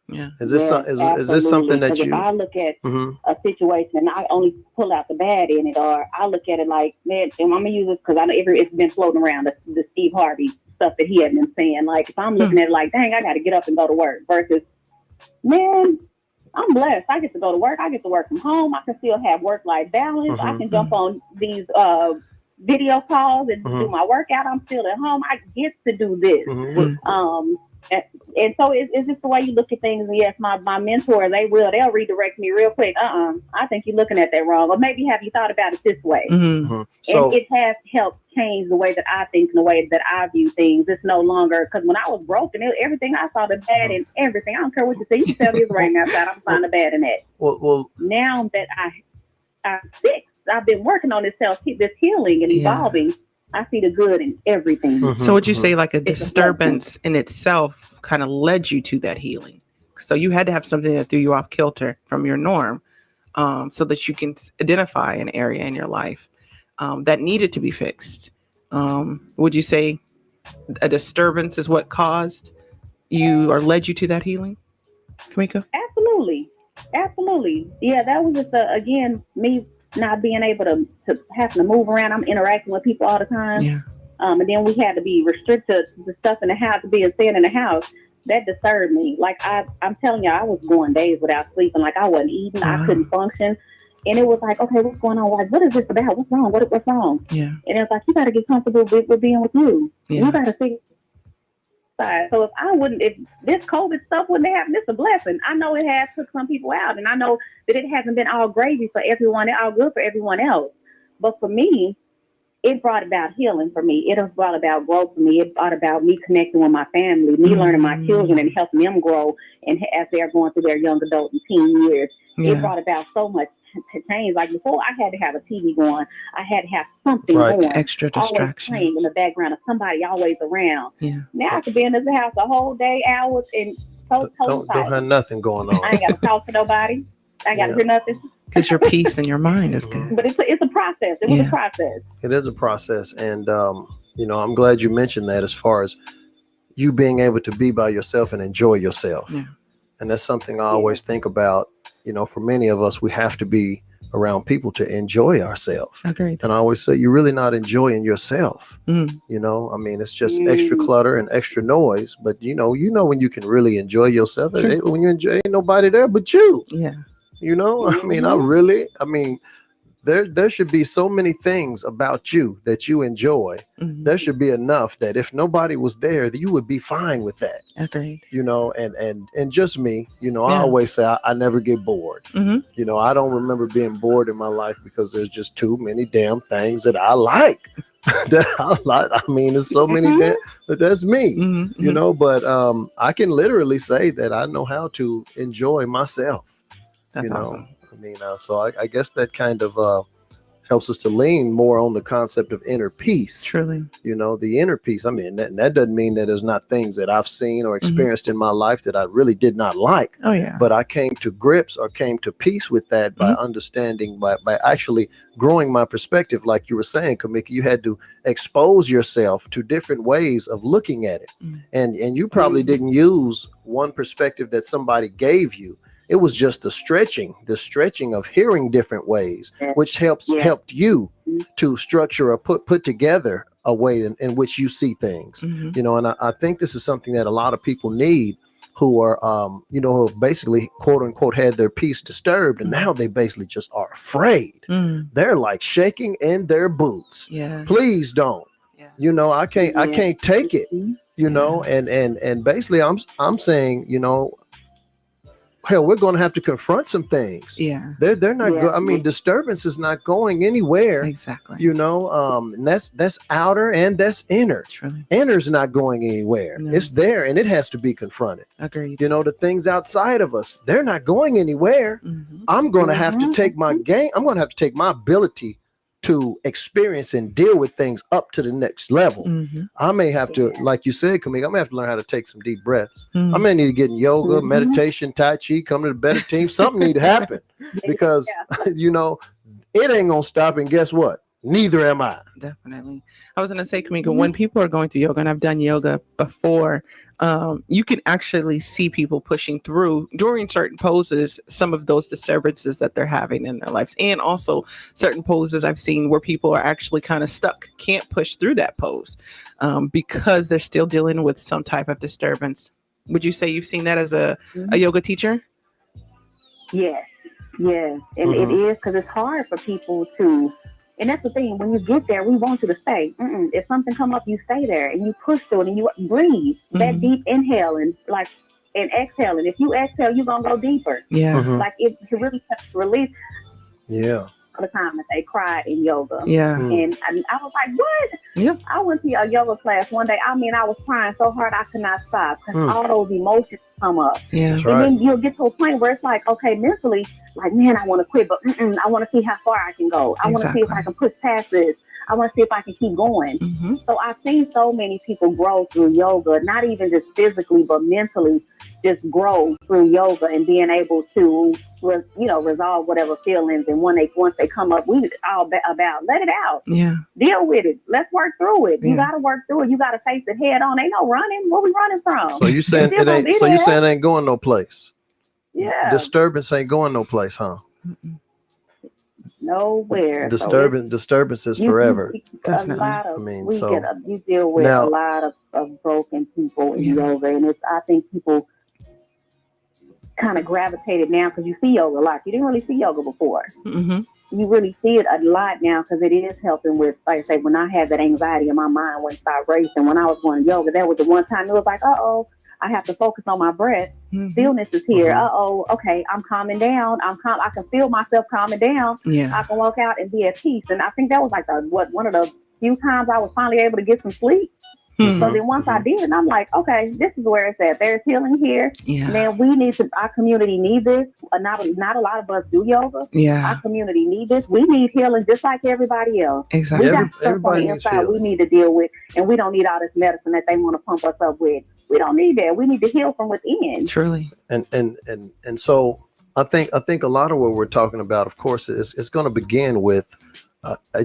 Yeah. Is this is this something that you? If I look at a situation and I only pull out the bad in it, or I look at it like, man, and I'm gonna use this because I know it's been floating around the Steve Harvey stuff that he had been saying. Like, if I'm looking at it like, dang, I got to get up and go to work, versus, man, I'm blessed. I get to go to work. I get to work from home. I can still have work-life balance. I can jump on these video calls and do my workout. I'm still at home. I get to do this. And so it's just the way you look at things. And yes, my mentor, they'll redirect me real quick. I think you're looking at that wrong. Or maybe have you thought about it this way? So, and it has helped change the way that I think and the way that I view things. It's no longer, because when I was broken, everything I saw the bad in everything. I don't care what you say. You can tell me it's raining outside. I'm finding the bad in that. Well, now that I'm fixed, I've been working on this healing and evolving. I see the good in everything. So would you say like a disturbance in itself kind of led you to that healing? So you had to have something that threw you off kilter from your norm, so that you can identify an area in your life that needed to be fixed. Would you say a disturbance is what caused you or led you to that healing, Kamika? Absolutely. Yeah, that was just again me not being able to having to move around. I'm interacting with people all the time. Yeah. And then we had to be restricted to stuff in the house, to be staying in the house. That disturbed me. Like I'm telling you, I was going days without sleeping. Like I wasn't eating. I couldn't function. And it was like, okay, what's going on? Like, what is this about? What's wrong? What's wrong? Yeah. And it was like, you got to get comfortable with being with you. Yeah. You got to figure. So if this COVID stuff wouldn't have happened, it's a blessing. I know it has took some people out, and I know that it hasn't been all gravy for everyone, all good for everyone else. But for me, it brought about healing for me. It brought about growth for me. It brought about me connecting with my family, me learning my children and helping them grow, and as they're going through their young adult and teen years. It brought about so much changed. Like before, I had to have a TV going. I had to have something Right. going. Extra Always playing in distractions. the background of somebody always around. Yeah. Now I could be in this house the whole day, hours, and Don't have silent. nothing going I on. ain't got to talk to nobody. I ain't got to Yeah. hear nothing. Because your peace and your mind is good. But it's a process. It was Yeah. a process. It is a process, and I'm glad you mentioned that as far as you being able to be by yourself and enjoy yourself. Yeah. And that's something I always think about. For many of us, we have to be around people to enjoy ourselves. Agreed. And I always say, you're really not enjoying yourself. Mm. It's just extra clutter and extra noise. But when you can really enjoy yourself, Sure. when you enjoy, ain't nobody there but you. Yeah. There should be so many things about you that you enjoy. Mhm. There should be enough that if nobody was there, you would be fine with that. Agreed. And just me, I Yeah. always say I never get bored. Mhm. I don't remember being bored in my life because there's just too many damn things that I like. That I like. I mean, there's so many but that's me. Mhm. Mhm. But I can literally say that I know how to enjoy myself. That's awesome. So I guess that kind of helps us to lean more on the concept of inner peace. Truly. The inner peace. I mean, that doesn't mean that there's not things that I've seen or experienced in my life that I really did not like. Oh yeah. But I came to grips or came to peace with that by understanding, by actually growing my perspective. Like you were saying, Kamika, you had to expose yourself to different ways of looking at it. And you probably didn't use one perspective that somebody gave you. It was just the stretching of hearing different ways, which helped you to structure or put together a way in which you see things. And I think this is something that a lot of people need who are, who have basically, quote unquote, had their peace disturbed. And now they basically just are afraid. They're like shaking in their boots. Yeah. Please don't. Yeah. I can't take it. And basically I'm saying, hell, we're going to have to confront some things. Yeah. They're not good. I mean, disturbance is not going anywhere. Exactly. And that's outer and that's inner. Truly. Inner's not going anywhere. No. It's there and it has to be confronted. Agreed. The things outside of us, they're not going anywhere. I'm going to have to take my game. I'm going to have to take my ability to experience and deal with things up to the next level. I may have to, like you said, Kamika, I may have to learn how to take some deep breaths. I may need to get in yoga, meditation, Tai Chi, come to the better team. Something need to happen because, it ain't going to stop. And guess what? Neither am I. Definitely. I was going to say, Kamika, when people are going through yoga, and I've done yoga before, you can actually see people pushing through during certain poses, some of those disturbances that they're having in their lives. And also certain poses I've seen where people are actually kind of stuck, can't push through that pose because they're still dealing with some type of disturbance. Would you say you've seen that as a yoga teacher? Yes. And it is, because it's hard for people to. And that's the thing. When you get there, we want you to stay. If something come up, you stay there and you push through it and you breathe. That deep inhaling, and exhaling. If you exhale, you're gonna go deeper. Yeah. Like it really release. Yeah. All the time that they cried in yoga. Yeah. And I was like, what? Yeah. I went to a yoga class one day. I was crying so hard I could not stop because all those emotions come up. Yeah. That's And right. then you'll get to a point where it's like, okay, mentally, like, man, I want to quit, but I want to see how far I can go. I want to see if I can push past this. I want to see if I can keep going. So I've seen so many people grow through yoga, not even just physically, but mentally, just grow through yoga and being able to, resolve whatever feelings. And once they come up, we all about let it out. Yeah. Deal with it. Let's work through it. Yeah. You got to work through it. You got to face it head on. Ain't no running. Where we running from? So you saying It's still gonna be it there. ain't going no place. Yeah. Disturbance ain't going no place, huh? Nowhere. Disturbance is forever. Definitely. You deal with a lot of broken people in yoga, and I think people kind of gravitated now because you see yoga a lot. You didn't really see yoga before. You really see it a lot now because it is helping with, like I say, when I had that anxiety in my mind when it started racing, when I was going to yoga, that was the one time it was like, I have to focus on my breath. Stillness is here. Okay, I'm calming down. I can feel myself calming down. Yeah. I can walk out and be at peace. And I think that was like one of the few times I was finally able to get some sleep. Mhm. So then once I did, and I'm like, okay, this is where it's at. There's healing here. Yeah. Man, we need to. Our community needs this. Not a lot of us do yoga. Yeah. Our community needs this. We need healing just like everybody else. Exactly. We got stuff on Everybody the needs inside we healing. need to deal with, and we don't need all this medicine that they want to pump us up with. We don't need that. We need to heal from within. Truly. And so I think a lot of what we're talking about, of course, is going to begin with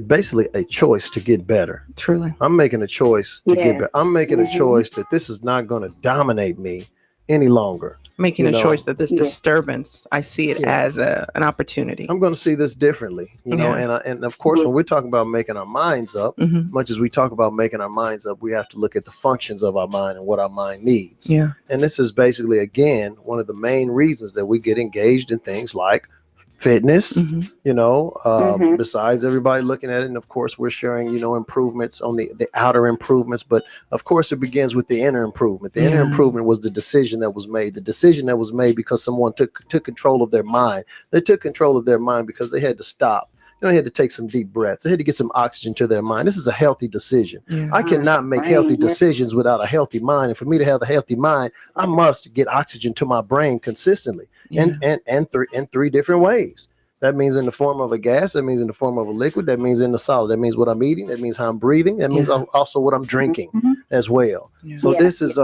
basically a choice to get better. Truly. I'm making a choice to get Yes. better. I'm making a choice that this is not going to dominate me any longer. Making You a know, choice that this Yeah. disturbance, I see it Yeah. as an opportunity. I'm going to see this differently, Yeah. and of course, when we're talking about making our minds up, Mhm. much as we talk about making our minds up, we have to look at the functions of our mind and what our mind needs. Yeah. And this is basically, again, one of the main reasons that we get engaged in things like fitness, Mhm. besides everybody looking at it. And of course, we're sharing, improvements on the outer improvements. But of course, it begins with the inner improvement. The inner Yeah. improvement was the decision that was made. The decision that was made because someone took control of their mind. They took control of their mind because they had to stop. They had to take some deep breaths. They had to get some oxygen to their mind. This is a healthy decision. Yeah. I cannot make Right. healthy decisions without a healthy mind. And for me to have a healthy mind, I must get oxygen to my brain consistently Yeah. in three different ways. That means in the form of a gas. That means in the form of a liquid. That means in the solid. That means what I'm eating. That means how I'm breathing. That means Yeah. also what I'm drinking Mhm. as well. Yeah. So Yeah. this is,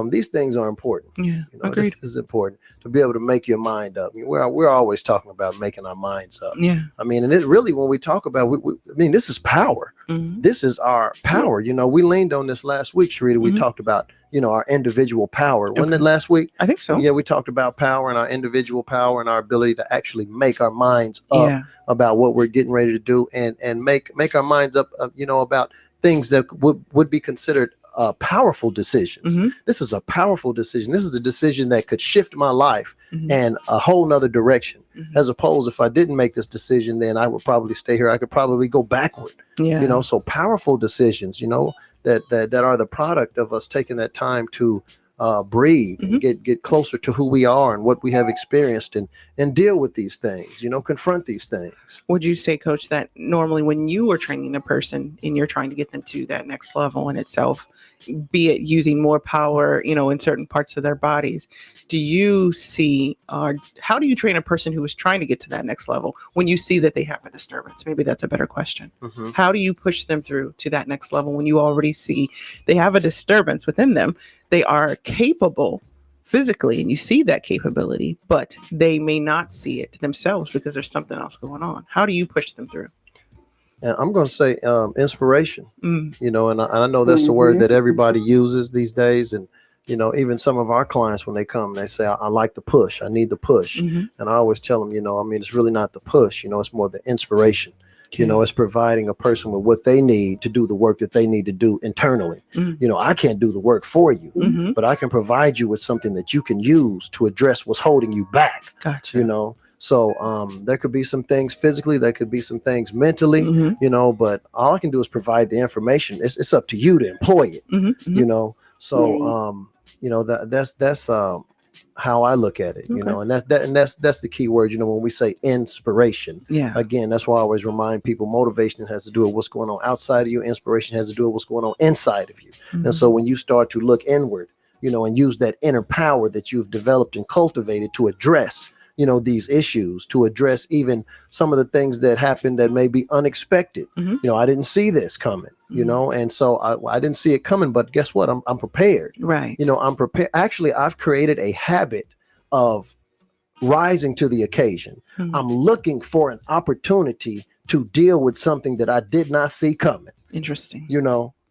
these things are important. Yeah. Agreed. This is important to be able to make your mind up. I mean, we're always talking about making our minds up. Yeah. I mean, and it really, when we talk about, this is power. Mhm. This is our power. We leaned on this last week, Sharita. We Mhm. talked about, our individual power. Wasn't it Okay. last week? I think so. Yeah, we talked about power and our individual power and our ability to actually make our minds up Yeah. about what we're getting ready to do, and make our minds up, about things that would be considered powerful decisions. Mhm. This is a powerful decision. This is a decision that could shift my life Mhm. in a whole nother direction. Mhm. As opposed, if I didn't make this decision, then I would probably stay here. I could probably go backward. Yeah. So powerful decisions, that are the product of us taking that time to breathe and get closer to who we are and what we have experienced, and deal with these things, confront these things. Would you say, Coach, that normally when you are training a person and you're trying to get them to that next level in itself, be it using more power, in certain parts of their bodies, do you see, how do you train a person who is trying to get to that next level when you see that they have a disturbance? Maybe that's a better question. Mm-hmm. How do you push them through to that next level when you already see they have a disturbance within them? They are capable physically, and you see that capability, but they may not see it themselves because there's something else going on. How do you push them through? And I'm going to say inspiration, Mm. and I know that's the word that everybody uses these days. And, even some of our clients, when they come, they say, I like the push. I need the push. Mhm. And I always tell them, it's really not the push, it's more the inspiration. It's providing a person with what they need to do the work that they need to do internally. Mhm. I can't do the work for you, Mhm. but I can provide you with something that you can use to address what's holding you back. Gotcha. So there could be some things physically, there could be some things mentally, Mhm. but all I can do is provide the information. It's up to you to employ it, Mhm. Mhm. So that's how I look at it, Okay. and that's the key word, when we say inspiration. Yeah. Again, that's why I always remind people, motivation has to do with what's going on outside of you. Inspiration has to do with what's going on inside of you. Mhm. And so when you start to look inward, and use that inner power that you've developed and cultivated to address, these issues, to address even some of the things that happen that may be unexpected. Mhm. I didn't see this coming, and so I didn't see it coming, but guess what? I'm prepared. Right. I'm prepared. Actually, I've created a habit of rising to the occasion. Mhm. I'm looking for an opportunity to deal with something that I did not see coming, Interesting.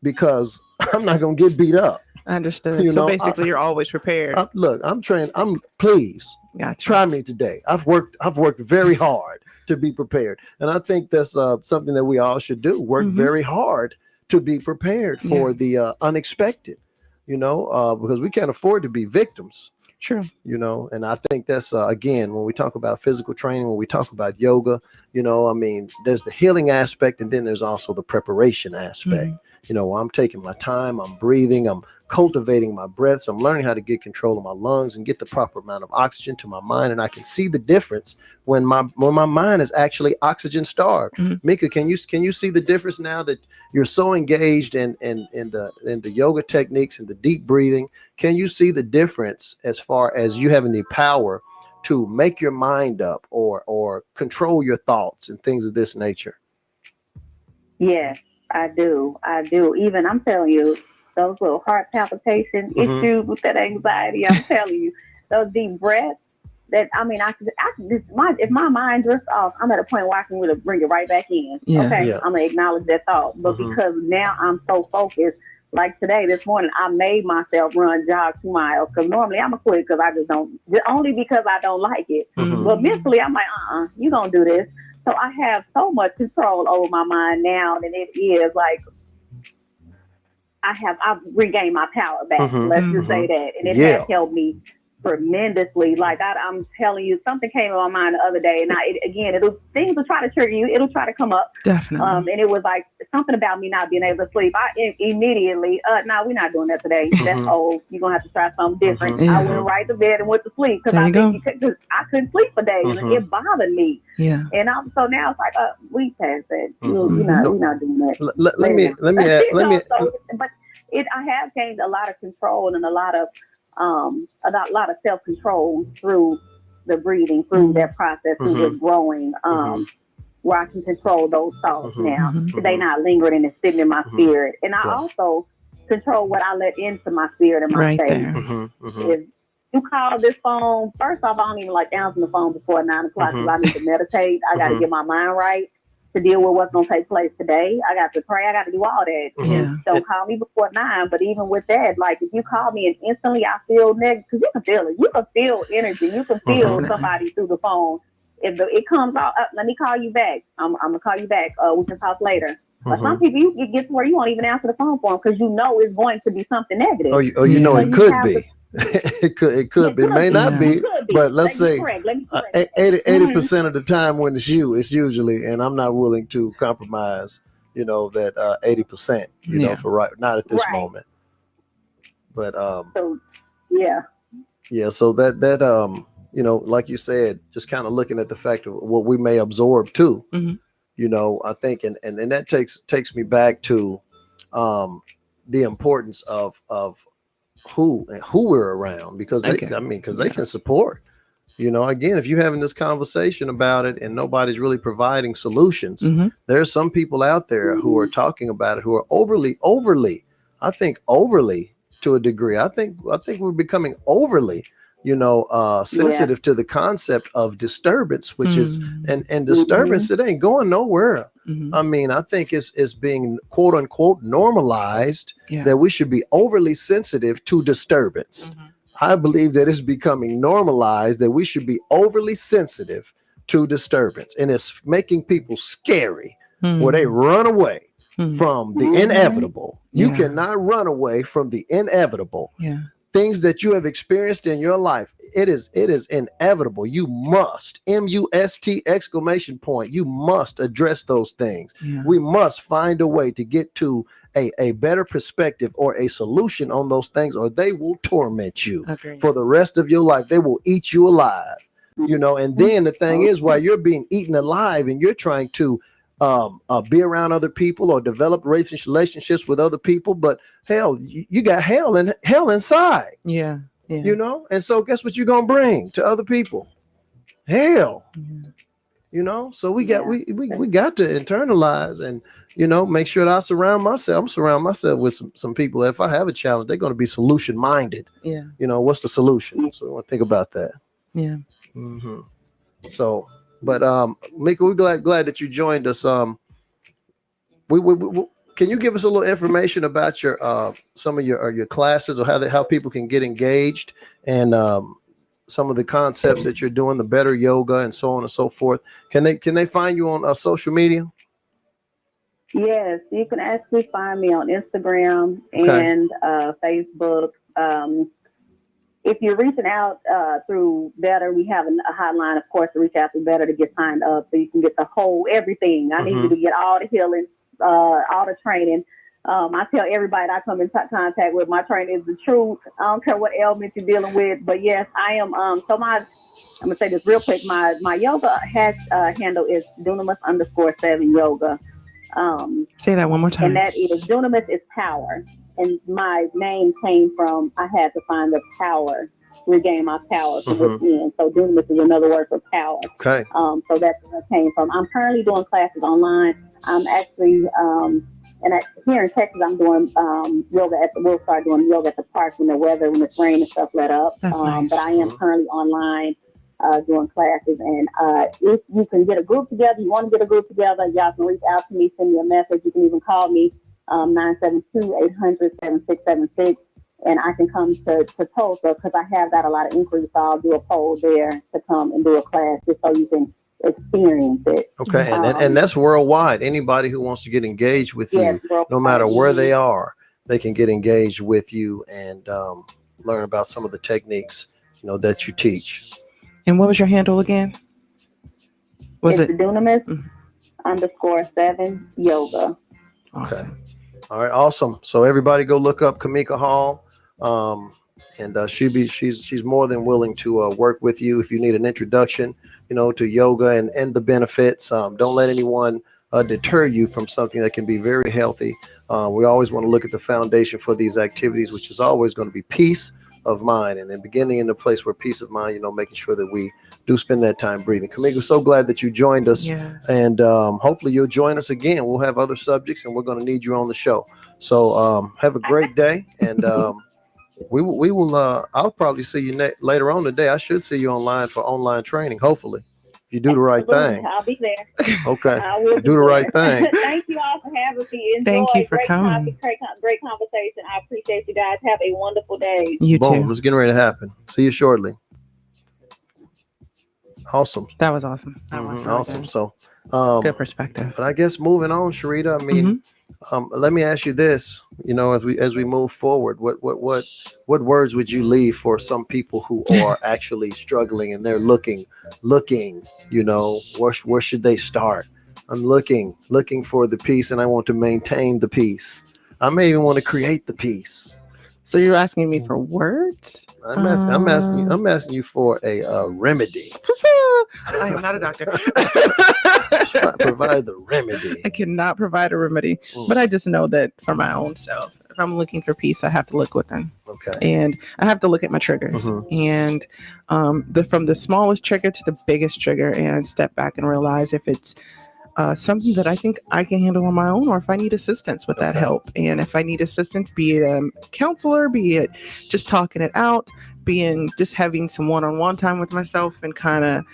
because I'm not going to get beat up. I understood. So basically, you're always prepared. Look, I'm trained. Please Gotcha. try me today. I've worked very hard to be prepared. And I think that's something that we all should do. Work Mhm. very hard to be prepared for the unexpected, because we can't afford to be victims. True. And I think that's, again, when we talk about physical training, when we talk about yoga, there's the healing aspect, and then there's also the preparation aspect. Mhm. I'm taking my time, I'm breathing, I'm cultivating my breath. So I'm learning how to get control of my lungs and get the proper amount of oxygen to my mind. And I can see the difference when my mind is actually oxygen starved. Mika, can you see the difference now that you're so engaged in the yoga techniques and the deep breathing? Can you see the difference as far as you having the power to make your mind up or control your thoughts and things of this nature? Yes, I do. Even I'm telling you, those little heart palpitation issues with that anxiety, I'm telling you, those deep breaths that, I mean, if my mind drifts off, I'm at a point where I can really bring it right back in. Yeah. Okay. Yeah. I'm going to acknowledge that thought. But because now I'm so focused, like this morning, I made myself jog 2 miles because normally I'm a quit because I just don't, only because I don't like it. But mentally, I'm like, you going to do this. So I have so much control over my mind now than it is like I've regained my power back. Let's just say that. And it has helped me tremendously. Like I'm telling you, something came in my mind the other day, and things will try to trigger you. It'll try to come up. Definitely. And it was like something about me not being able to sleep. I immediately, no, we're not doing that today. That's old. You're gonna have to try something different. I went right to bed and went to sleep because I couldn't sleep for days. And it bothered me. Yeah. And so now it's like, we passed that. We're not doing that. Let me. But I have gained a lot of control and a lot of self-control through the breathing, through that process, through the growing, where I can control those thoughts now. They not lingering and sitting in my spirit. And I also control what I let into my spirit and my space. If you call this phone, first off, I don't even like answering the phone before 9 o'clock because I need to meditate. I got to get my mind right to deal with what's going to take place today. I got to pray. I got to do all that. And don't call me before 9. But even with that, like if you call me and instantly I feel negative, because you can feel it. You can feel energy. You can feel somebody through the phone. If it comes out, let me call you back. I'm going to call you back. We can talk later. But some people, you get to where you won't even answer the phone for them because you know it's going to be something negative. It could be. It could be. It may not be, but let's say 80% of the time when it's you, it's usually, and I'm not willing to compromise, that 80%, for not at this moment. But so that like you said, just kind of looking at the fact of what we may absorb too. I think, and that takes me back to the importance of who we're around, because they can support. Again, if you're having this conversation about it and nobody's really providing solutions, there's some people out there who are talking about it who are overly I think overly to a degree. I think we're becoming overly sensitive to the concept of disturbance, which is and disturbance. It ain't going nowhere. I mean, I think it's being quote unquote normalized that we should be overly sensitive to disturbance. I believe that it's becoming normalized that we should be overly sensitive to disturbance, and it's making people scary where they run away from the inevitable. You cannot run away from the inevitable. Things that you have experienced in your life, it is inevitable. You must, MUST exclamation point, you must address those things. We must find a way to get to a better perspective or a solution on those things, or they will torment you for the rest of your life. They will eat you alive, and then the thing is, while you're being eaten alive and you're trying to be around other people or develop relationships with other people, but hell, you got hell inside. And so guess what you're gonna bring to other people? Hell. So we got to internalize and make sure that I surround myself with some people. If I have a challenge, they're going to be solution minded. What's the solution? So I want to think about that. So, but Mika, we're glad that you joined us. Can you give us a little information about your some of your classes, or how people can get engaged, and some of the concepts that you're doing, the better yoga and so on and so forth? Can they find you on social media? Yes, you can actually find me on Instagram and Facebook. If you're reaching out through Better, we have a hotline, of course, to reach out to Better to get signed up so you can get the whole everything. I need you to get all the healing, all the training. I tell everybody that I come in contact with, my trainer is the truth. I don't care what ailment you're dealing with, but yes, I am. I'm gonna say this real quick. My yoga handle is dunamis_7 yoga. Say that one more time. And that is dunamis is power, and my name came from I had to find the power, regain my power from within. So dunamis is another word for power. Okay. So that's where it came from. I'm currently doing classes online. I'm actually here in Texas, I'm doing yoga we'll start doing yoga at the park when when it's rain and stuff let up. That's nice. But I am currently online doing classes. And if you can get a group together, you want to get a group together, y'all can reach out to me, send me a message. You can even call me 972-800-7676. And I can come to Tulsa because I have got a lot of inquiries. So I'll do a poll there to come and do a class just so you can experience it. Okay, and that's worldwide. Anybody who wants to get engaged with you, no matter where they are, they can get engaged with you and learn about some of the techniques, that you teach. And what was your handle again? It's dunamis_7 yoga. Awesome. Okay. All right, awesome. So everybody go look up Kamika Hall. And she's more than willing to work with you if you need an introduction, to yoga and the benefits. Don't let anyone deter you from something that can be very healthy. We always want to look at the foundation for these activities, which is always going to be peace of mind, and then beginning in a place where peace of mind, making sure that we do spend that time breathing. Kamika, so glad that you joined us. Yes. And hopefully you'll join us again. We'll have other subjects and we're going to need you on the show. So have a great day. And we will I'll probably see you later on today. I should see you online for online training, hopefully. If you do the right thing. I'll be there. Okay. Do the right thing. Thank you all for having me. Thank you for coming. Great conversation. I appreciate you guys. Have a wonderful day. You Boom. too. It's getting ready to happen. See you shortly. Awesome. That was awesome. Awesome. So good perspective. But I guess moving on, Sharita, I mean, let me ask you this, as we move forward, what words would you leave for some people who are actually struggling and they're looking, where should they start? I'm looking for the peace and I want to maintain the peace. I may even want to create the peace. So you're asking me for words? I'm asking you for a remedy. I am not a doctor. Provide the remedy. I cannot provide a remedy, but I just know that for my own self, if I'm looking for peace, I have to look within. Okay. And I have to look at my triggers and from the smallest trigger to the biggest trigger, and step back and realize if it's something that I think I can handle on my own, or if I need assistance with that help. And if I need assistance, be it a counselor, be it just talking it out, just having some one-on-one time with myself and kind of,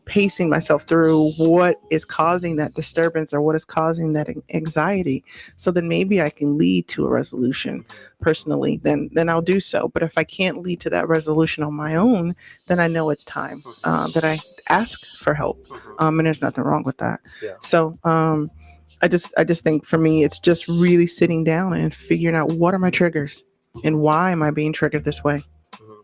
pacing myself through what is causing that disturbance or what is causing that anxiety. So then maybe I can lead to a resolution personally, then I'll do so. But if I can't lead to that resolution on my own, then I know it's time that I ask for help. And there's nothing wrong with that. Yeah. So I just think for me, it's just really sitting down and figuring out what are my triggers and why am I being triggered this way.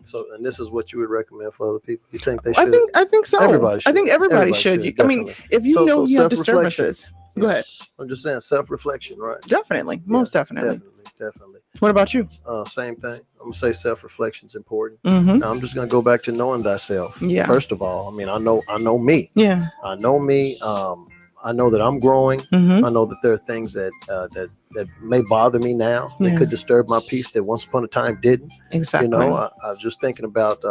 So, and this is what you would recommend for other people? You think they should? I think so. Everybody should. I think everybody should. I mean, if you know you have disturbances, go ahead. I'm just saying self-reflection, right? Definitely. Most definitely. Definitely. What about you? Same thing. I'm going to say self-reflection is important. Mm-hmm. Now, I'm just going to go back to knowing thyself. Yeah. First of all, I mean, I know me. Yeah. I know me. I know that I'm growing. Mm-hmm. I know that there are things that may bother me now. That could disturb my peace that once upon a time didn't. Exactly. I was just thinking about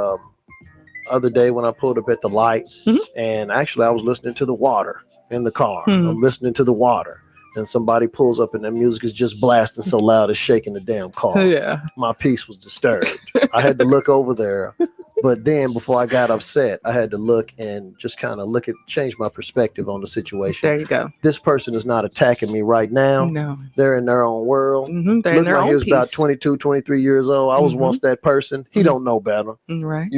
other day when I pulled up at the light, and actually I was listening to the water in the car. I'm listening to the water, and somebody pulls up and the music is just blasting so loud it's shaking the damn car. Yeah. My peace was disturbed. I had to look over there. But then before I got upset, I had to look and just kind of change my perspective on the situation. There you go. This person is not attacking me right now. No. They're in their own world. They're in their own he was peace. about 22, 23 years old. I was once that person. He don't know better. Right.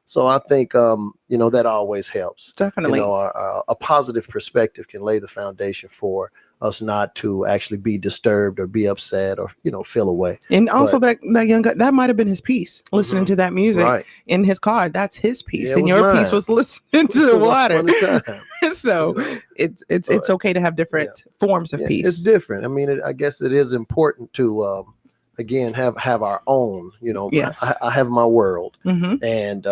So I think, that always helps. Definitely. A positive perspective can lay the foundation for us not to actually be disturbed or be upset or, feel away. And also that young guy, that might have been his piece, listening to that music Right. in his car. That's his piece. Yeah, it and was your mine. piece was listening to the Once water. upon a time. So it's okay to have different forms of peace. It's different. I mean, I guess it is important to again have our own. Yes. I have my world, Mm-hmm. and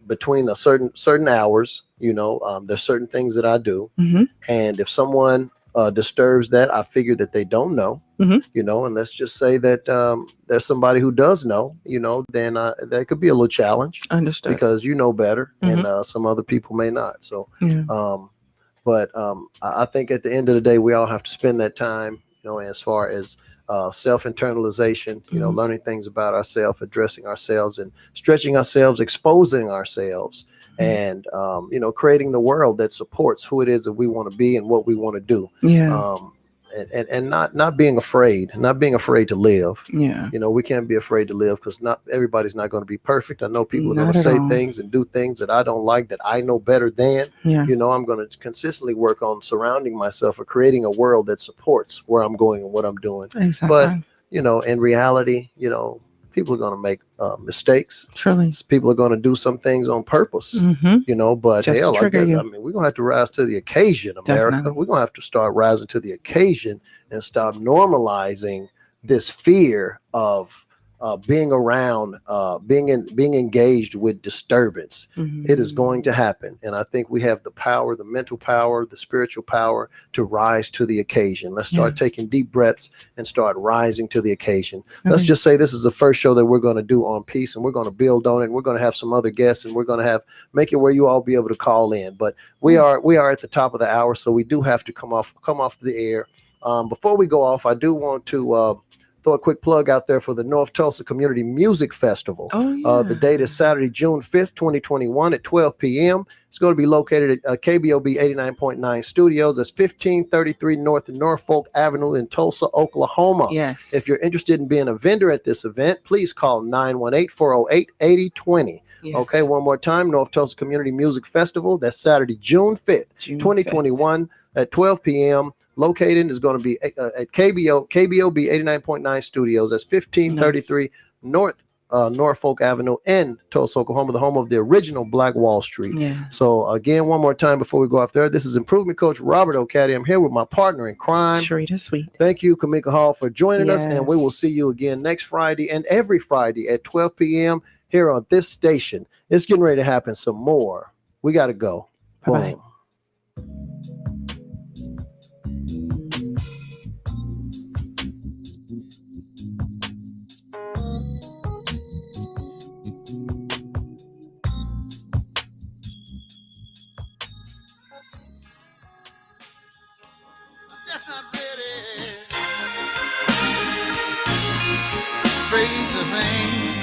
between a certain hours, there's certain things that I do, Mm-hmm. and if someone disturbs that, I figure that they don't know. Mm-hmm. And let's just say that there's somebody who does know, then that could be a little challenge. Understood. Because you know better, Mm-hmm. and some other people may not. So, Yeah. but I think at the end of the day, we all have to spend that time, as far as self-internalization, Mhm. learning things about ourselves, addressing ourselves and stretching ourselves, exposing ourselves, and, creating the world that supports who it is that we want to be and what we want to do. Yeah. And not being afraid to live. Yeah. We can't be afraid to live, because not everybody's not going to be perfect. I know people are going Not to at say all. things and do things that I don't like, that I know better than. Yeah. I'm going to consistently work on surrounding myself or creating a world that supports where I'm going and what I'm doing. Exactly. But, in reality, people are going to make mistakes. Truly. People are going to do some things on purpose. Mm-hmm. But Just to hell, I trigger guess, you. I mean, we're going to have to rise to the occasion, America. Definitely. We're going to have to start rising to the occasion and stop normalizing this fear of being around, being engaged with disturbance. Mhm. It is going to happen. And I think we have the power, the mental power, the spiritual power to rise to the occasion. Let's start taking deep breaths and start rising to the occasion. Let's Okay. just say this is the first show that we're going to do on peace, and we're going to build on it. And we're going to have some other guests, and we're going to make it where you all be able to call in. But we are at the top of the hour, so we do have to come off the air. Before we go off, I do want to throw a quick plug out there for the North Tulsa Community Music Festival. Oh, yeah. The date is Saturday, June 5th, 2021 at 12 p.m. It's going to be located at KBOB 89.9 Studios. That's 1533 North Norfolk Avenue in Tulsa, Oklahoma. Yes. If you're interested in being a vendor at this event, please call 918-408-8020. Yes. Okay, one more time, North Tulsa Community Music Festival. That's Saturday, June 5th, June 2021 at 12 p.m. Located is going to be at KBOB 89.9 Studios. That's 1533 North Norfolk Avenue in Tulsa, Oklahoma, the home of the original Black Wall Street. Yeah. So again, one more time before we go off there, this is Improvement Coach Robert O'Caddy. I'm here with my partner in crime, Sharita Sweet. Thank you, Kamika Hall, for joining us, and we Yes. will see you again next Friday and every Friday at 12 p.m. here on this station. It's getting ready to happen some more. We got to go. Bye-bye. Boom. Just not ready. Face the pain.